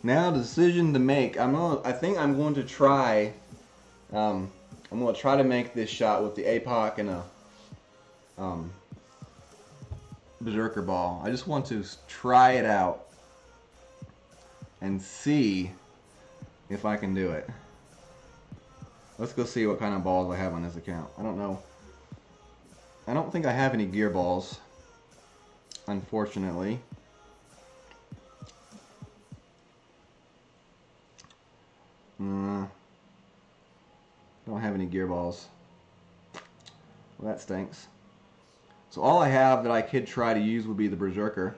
Now, decision to make. I think I'm going to try. I'm going to try to make this shot with the APOC and a Berserker ball. I just want to try it out and see if I can do it. Let's go see what kind of balls I have on this account. I don't know. I don't think I have any gear balls, unfortunately. Don't have any gear balls. Well, that stinks. So all I have that I could try to use would be the Berserker.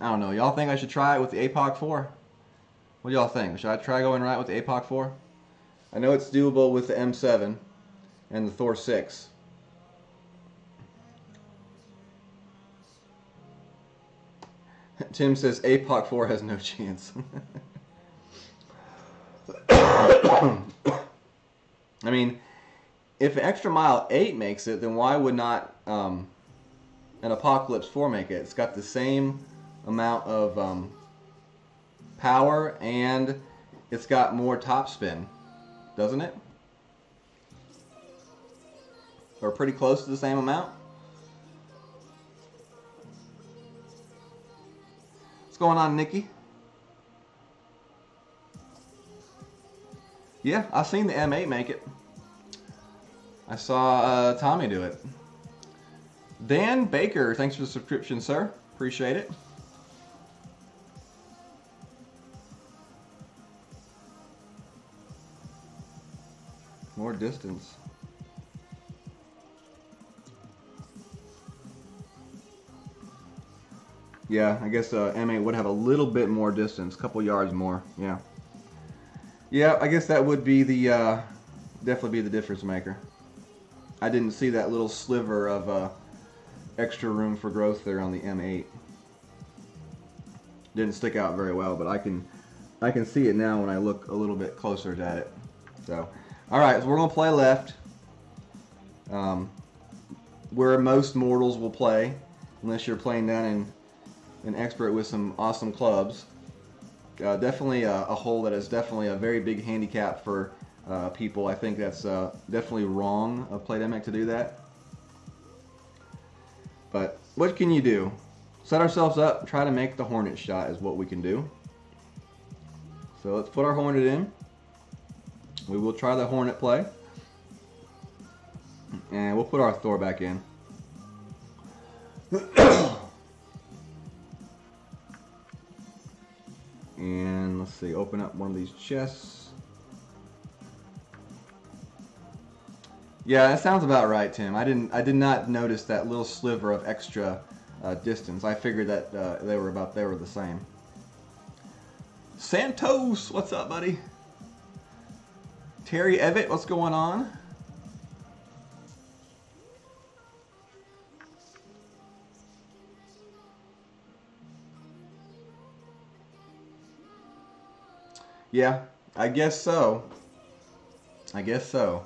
I don't know. Y'all think I should try it with the APOC 4? What do y'all think? Should I try going right with the APOC 4? I know it's doable with the M7 and the Thor 6. Tim says APOC 4 has no chance. I mean, if Extra Mile 8 makes it, then why would not an Apocalypse 4 make it? It's got the same amount of power, and it's got more topspin, doesn't it? Or pretty close to the same amount. What's going on, Nikki? Yeah, I've seen the M8 make it. I saw Tommy do it. Dan Baker, thanks for the subscription, sir. Appreciate it. More distance. Yeah, I guess M8 would have a little bit more distance, a couple yards more. Yeah. Yeah, I guess that would be the definitely be the difference maker. I didn't see that little sliver of extra room for growth there on the M8. Didn't stick out very well, but I can see it now when I look a little bit closer at it. So, all right, so we're gonna play left, where most mortals will play, unless you're playing down in an expert with some awesome clubs. Definitely a hole that is definitely a very big handicap for people. I think that's definitely wrong of Playdemic to do that. But what can you do? Set ourselves up, try to make the Hornet shot is what we can do. So let's put our Hornet in. We will try the Hornet play. And we'll put our Thor back in. And let's see, open up one of these chests. Yeah, that sounds about right, Tim. I did not notice that little sliver of extra distance. I figured that they were the same. Santos, what's up, buddy? Terry Evett, what's going on? Yeah, I guess so. I guess so.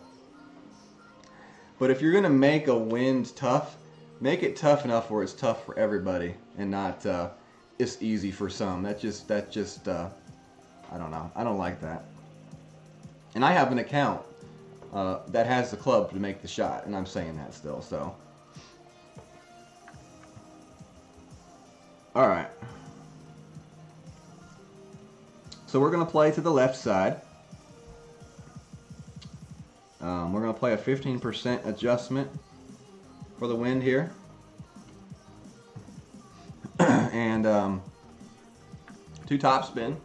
But if you're gonna make a wind tough, make it tough enough where it's tough for everybody, and not it's easy for some. That just I don't know. I don't like that. And I have an account that has the club to make the shot, and I'm saying that still. So, all right. So we're going to play to the left side. We're going to play a 15% adjustment for the wind here. And 2 topspin.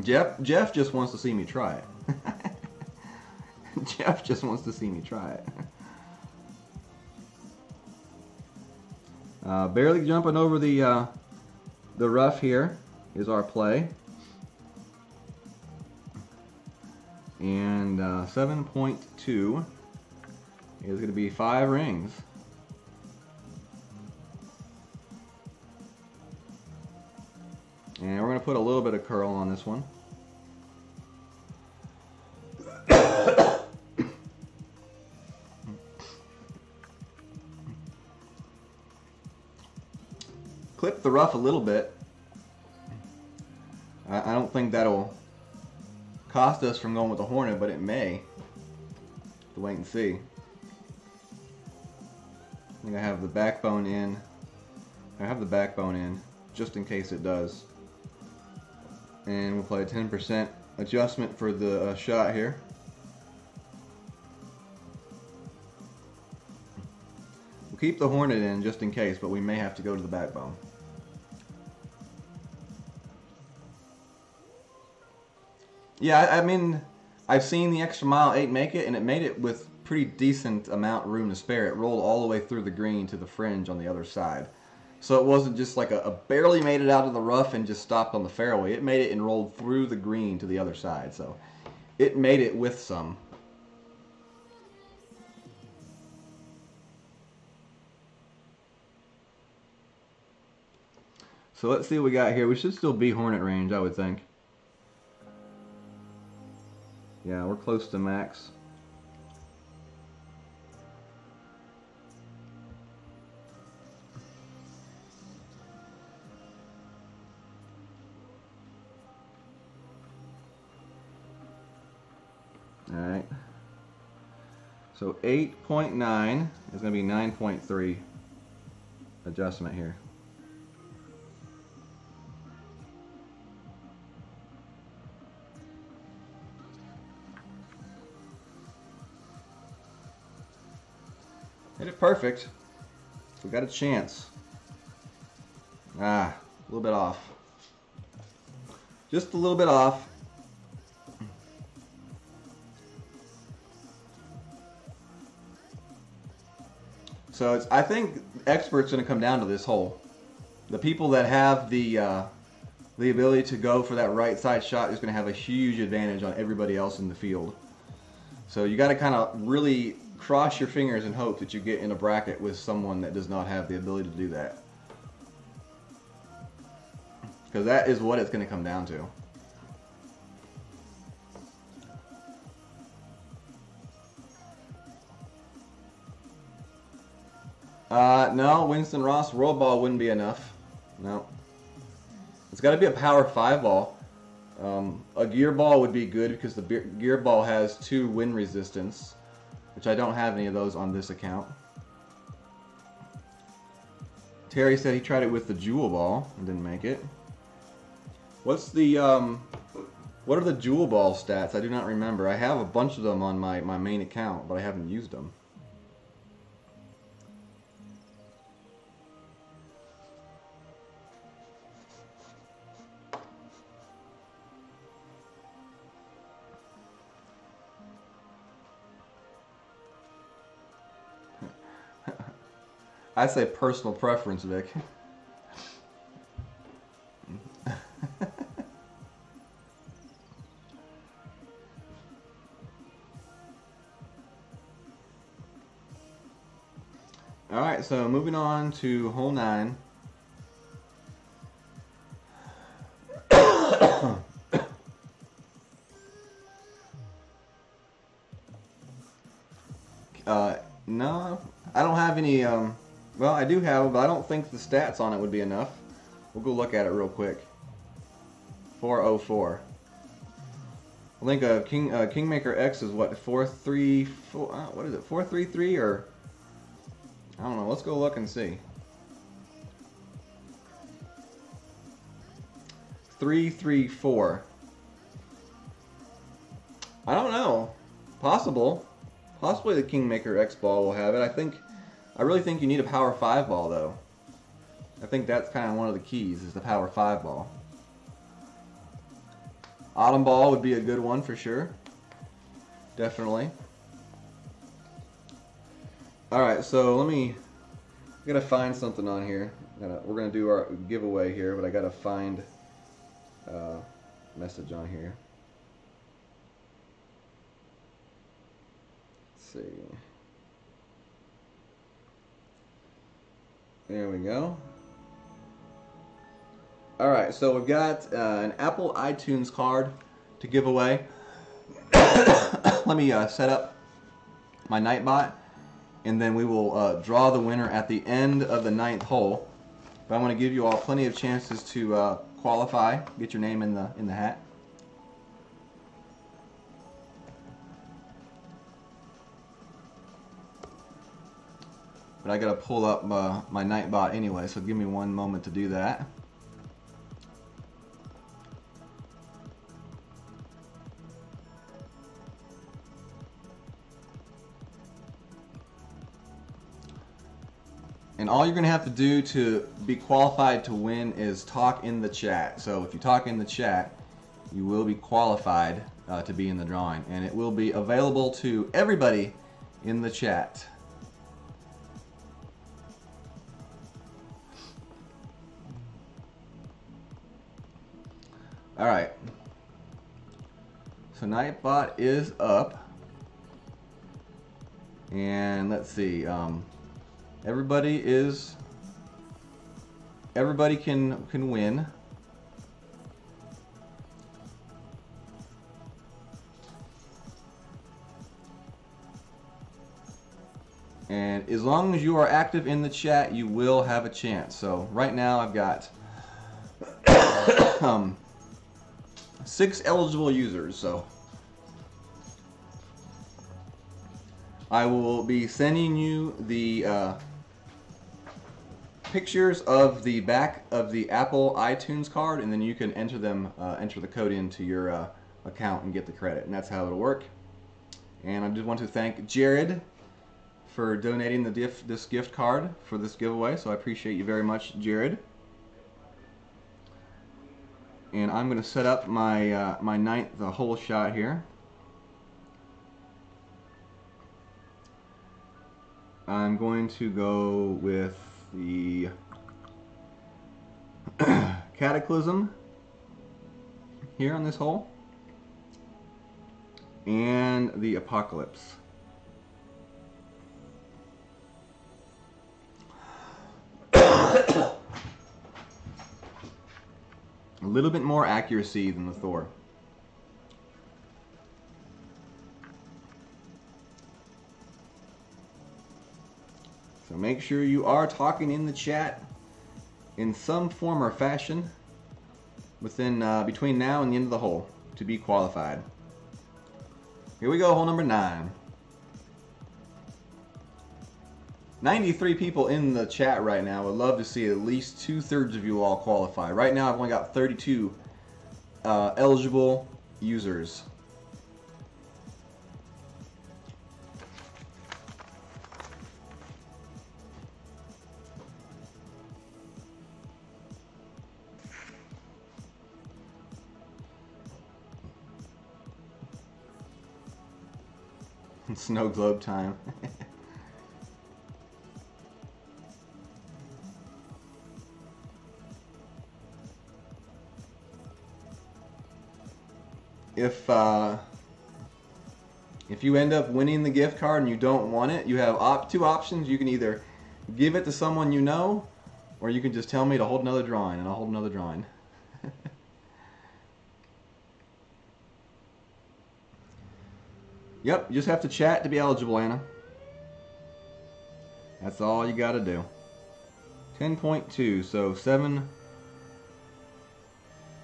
Jeff just wants to see me try it. Jeff just wants to see me try it. Barely jumping over the rough here is our play. And 7.2 is going to be 5 rings. And we're going to put a little bit of curl on this one. Clip the rough a little bit. I don't think that'll cost us from going with the Hornet, but it may. To wait and see. I think I have the backbone in. I have the backbone in just in case it does. And we'll play a 10% adjustment for the shot here. We'll keep the Hornet in just in case, but we may have to go to the backbone. Yeah, I mean, I've seen the Extra Mile 8 make it, and it made it with pretty decent amount of room to spare. It rolled all the way through the green to the fringe on the other side. So it wasn't just like a barely made it out of the rough and just stopped on the fairway. It made it and rolled through the green to the other side. So it made it with some. So let's see what we got here. We should still be Hornet range, I would think. Yeah, we're close to max. Alright. So 8.9 is going to be 9.3 adjustment here. Hit it perfect. We got a chance. Ah, a little bit off. Just a little bit off. So it's, I think experts going to come down to this hole. The people that have the ability to go for that right side shot is going to have a huge advantage on everybody else in the field. So you got to kind of really cross your fingers and hope that you get in a bracket with someone that does not have the ability to do that. Because that is what it's going to come down to. No, Winston Ross World Ball wouldn't be enough. No. It's got to be a Power 5 ball. A Gear Ball would be good because the Gear Ball has 2 wind resistance, which I don't have any of those on this account. Terry said he tried it with the Jewel Ball and didn't make it. What's the, what are the Jewel Ball stats? I do not remember. I have a bunch of them on my main account, but I haven't used them. I say personal preference, Vic. Alright, so moving on to hole 9. No, I don't have any, well, I do have, but I don't think the stats on it would be enough. We'll go look at it real quick. 404. I think Kingmaker X is what, 434? What is it, 433 or? I don't know. Let's go look and see. 334. I don't know. Possible. Possibly the Kingmaker X ball will have it. I really think you need a Power 5 ball though. I think that's kind of one of the keys is the Power 5 ball. Autumn Ball would be a good one for sure. Definitely. Alright, so I gotta find something on here. We're gonna do our giveaway here, but I gotta find a message on here. Let's see. There we go. Alright, so we've got an Apple iTunes card to give away. Let me set up my Nightbot, and then we will draw the winner at the end of the 9th hole. But I want to give you all plenty of chances to qualify, get your name in the hat. But I gotta pull up my Nightbot anyway, so give me one moment to do that. And all you're going to have to do to be qualified to win is talk in the chat. So if you talk in the chat, you will be qualified to be in the drawing. And it will be available to everybody in the chat. Alright. So Nightbot is up. And let's see. Everybody everybody can win. And as long as you are active in the chat, you will have a chance. So right now I've got 6 eligible users. So I will be sending you the pictures of the back of the Apple iTunes card, and then you can enter the code into your account and get the credit. And that's how it'll work. And I just want to thank Jared for donating this gift card for this giveaway, so I appreciate you very much, Jared. And I'm going to set up my my 9th hole shot here. I'm going to go with the Cataclysm here on this hole, and the Apocalypse. A little bit more accuracy than the Thor. So make sure you are talking in the chat in some form or fashion within between now and the end of the hole to be qualified. Here we go, hole number 9. 93 people in the chat right now. Would love to see at least 2/3 of you all qualify. Right now I've only got 32 eligible users. Snow globe time. If you end up winning the gift card and you don't want it, you have 2 options. You can either give it to someone you know, or you can just tell me to hold another drawing, and I'll hold another drawing. Yep, you just have to chat to be eligible, Anna. That's all you got to do. 10.2, so 7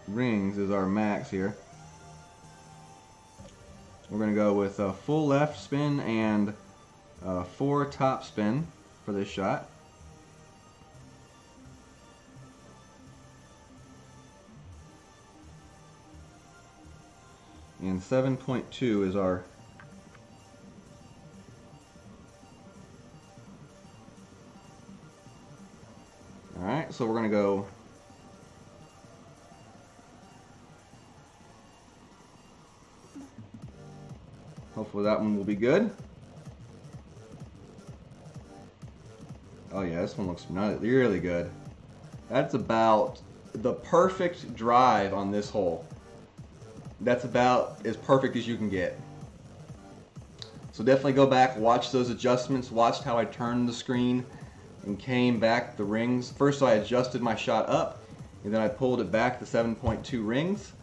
rings is our max here. We're going to go with a full left spin and 4 top spin for this shot. And 7.2 is our Alright, so we're going to go hopefully that one will be good. Oh yeah, this one looks really good. That's about the perfect drive on this hole. That's about as perfect as you can get. So definitely go back, watch those adjustments, watch how I turned the screen and came back the rings. First I adjusted my shot up, and then I pulled it back to 7.2 rings.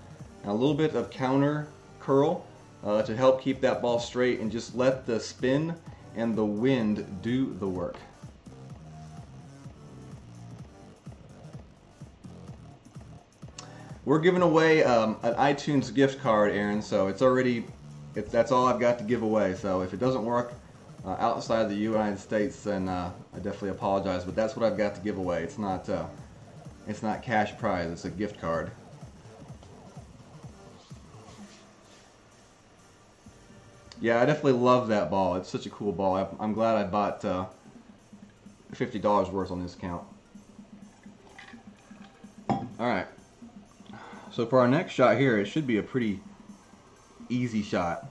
And a little bit of counter curl to help keep that ball straight, and just let the spin and the wind do the work. We're giving away an iTunes gift card, Aaron, so that's all I've got to give away. So if it doesn't work outside the United States, then I definitely apologize, but that's what I've got to give away. It's not cash prize, it's a gift card. Yeah, I definitely love that ball. It's such a cool ball. I'm glad I bought $50 worth on this account. Alright, so for our next shot here, it should be a pretty easy shot.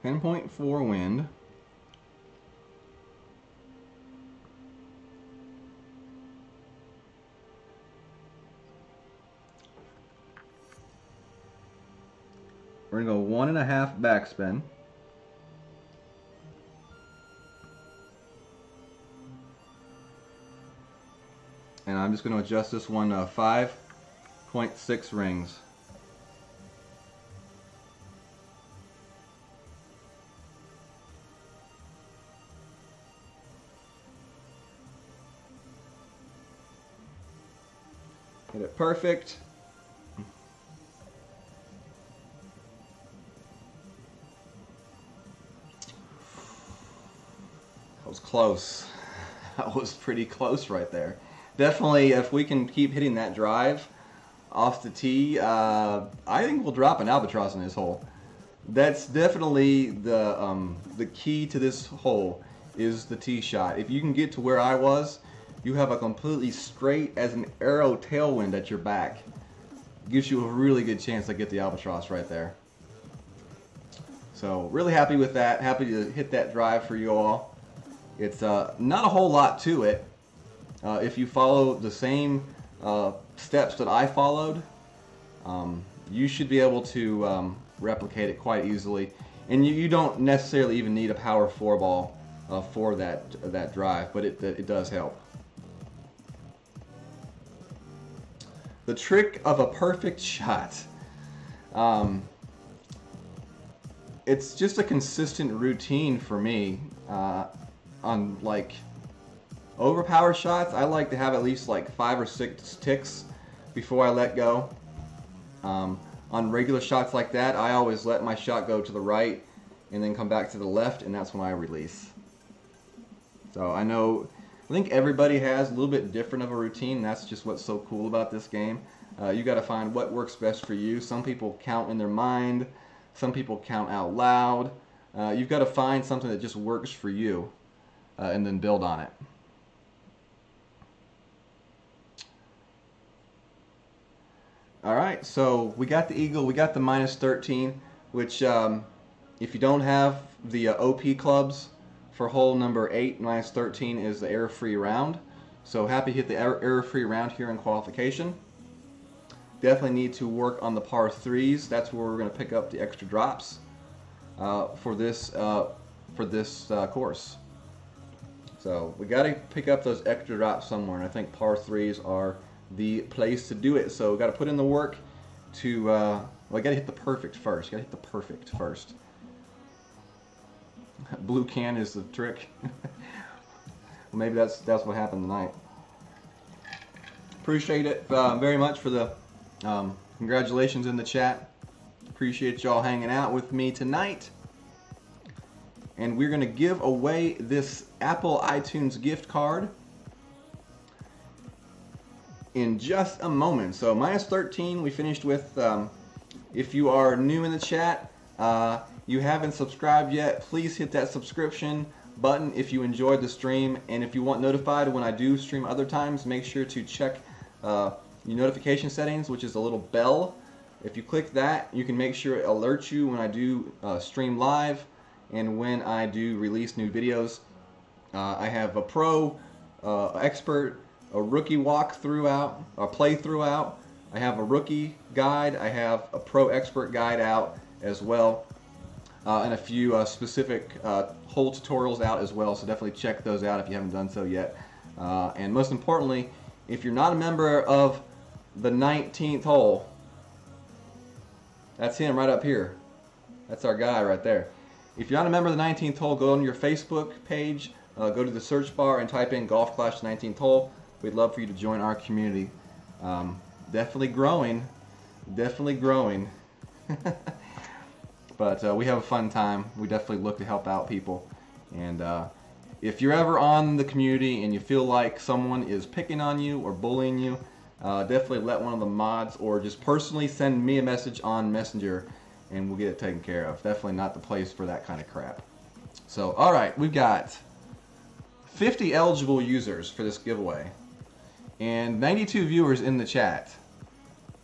10.4 wind. We're going to go 1.5 backspin. And I'm just going to adjust this one 5.6 rings. Get it perfect. That was close. That was pretty close right there. Definitely, if we can keep hitting that drive off the tee, I think we'll drop an albatross in this hole. That's definitely the key to this hole is the tee shot. If you can get to where I was, you have a completely straight as an arrow tailwind at your back. Gives you a really good chance to get the albatross right there. So really happy with that. Happy to hit that drive for you all. It's not a whole lot to it. If you follow the same steps that I followed, you should be able to replicate it quite easily. And you don't necessarily even need a power 4 ball for that drive, but it does help. The trick of a perfect shot. It's just a consistent routine for me. On like overpower shots, I like to have at least like 5 or 6 ticks before I let go. On regular shots like that, I always let my shot go to the right and then come back to the left, and that's when I release. So I think everybody has a little bit different of a routine. That's just what's so cool about this game. You got to find what works best for you. Some people count in their mind. Some people count out loud. You've got to find something that just works for you and then build on it. All right, so we got the eagle. We got the -13, which if you don't have the OP clubs, for hole number 8, -13 is the error-free round. So happy to hit the error-free round here in qualification. Definitely need to work on the par 3s. That's where we're going to pick up the extra drops for this course. So we got to pick up those extra drops somewhere, and I think par 3s are the place to do it. So we got to put in the work to. Well, we got to hit the perfect first. Got to hit the perfect first. Blue can is the trick. Well, maybe that's what happened tonight. Appreciate it very much for the congratulations in the chat. Appreciate y'all hanging out with me tonight. And we're going to give away this Apple iTunes gift card in just a moment. So -13 we finished with. If you are new in the chat, you haven't subscribed yet, please hit that subscription button if you enjoyed the stream. And if you want notified when I do stream other times, make sure to check your notification settings, which is a little bell. If you click that, you can make sure it alerts you when I do stream live and when I do release new videos. I have a pro, expert, a rookie walkthrough out, a playthrough out. I have a rookie guide. I have a pro expert guide out as well. And a few specific hole tutorials out as well, so definitely check those out if you haven't done so yet. And most importantly, if you're not a member of the 19th hole, that's him right up here. That's our guy right there. If you're not a member of the 19th hole, go on your Facebook page, go to the search bar and type in Golf Clash 19th hole. We'd love for you to join our community. Definitely growing. Definitely growing. But we have a fun time. We definitely look to help out people. And if you're ever on the community and you feel like someone is picking on you or bullying you, definitely let one of the mods or just personally send me a message on Messenger and we'll get it taken care of. Definitely not the place for that kind of crap. So, alright, we've got 50 eligible users for this giveaway and 92 viewers in the chat.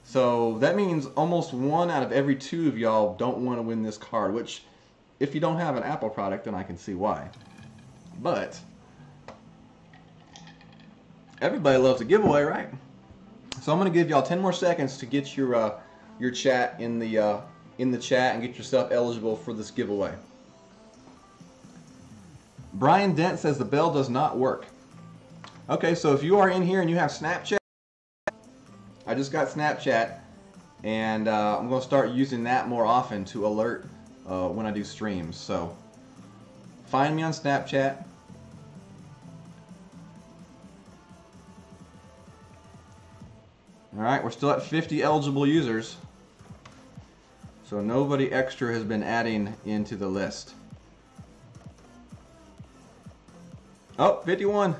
So that means almost 1 out of every 2 of y'all don't want to win this card, which if you don't have an Apple product, then I can see why. But everybody loves a giveaway, right? So I'm going to give y'all 10 more seconds to get your chat in the chat and get yourself eligible for this giveaway. Brian Dent says the bell does not work. Okay, so if you are in here and you have Snapchat, I just got Snapchat, and I'm going to start using that more often to alert when I do streams. So find me on Snapchat. Alright, we're still at 50 eligible users. So nobody extra has been adding into the list. Oh, 51.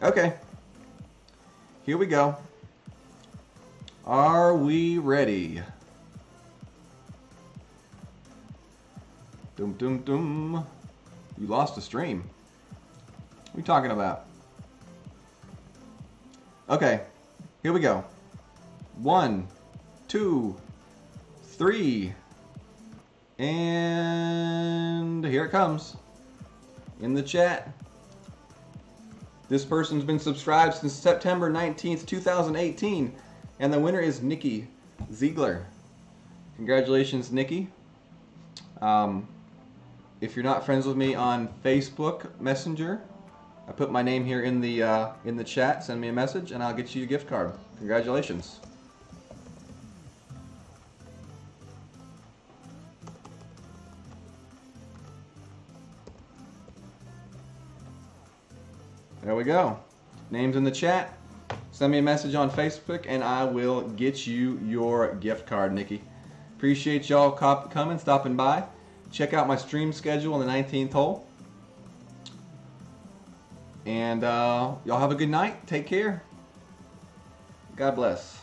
Okay. Here we go. Are we ready? Dum dum dum. You lost a stream. What are you talking about? Okay, here we go. 1, 2, 3, and here it comes. In the chat. This person's been subscribed since September 19th, 2018, and the winner is Nikki Ziegler. Congratulations, Nikki. If you're not friends with me on Facebook Messenger, I put my name here in the chat. Send me a message and I'll get you a gift card. Congratulations. There we go. Name's in the chat. Send me a message on Facebook and I will get you your gift card, Nikki. Appreciate y'all coming, stopping by. Check out my stream schedule on the 19th hole. And y'all have a good night. Take care. God bless.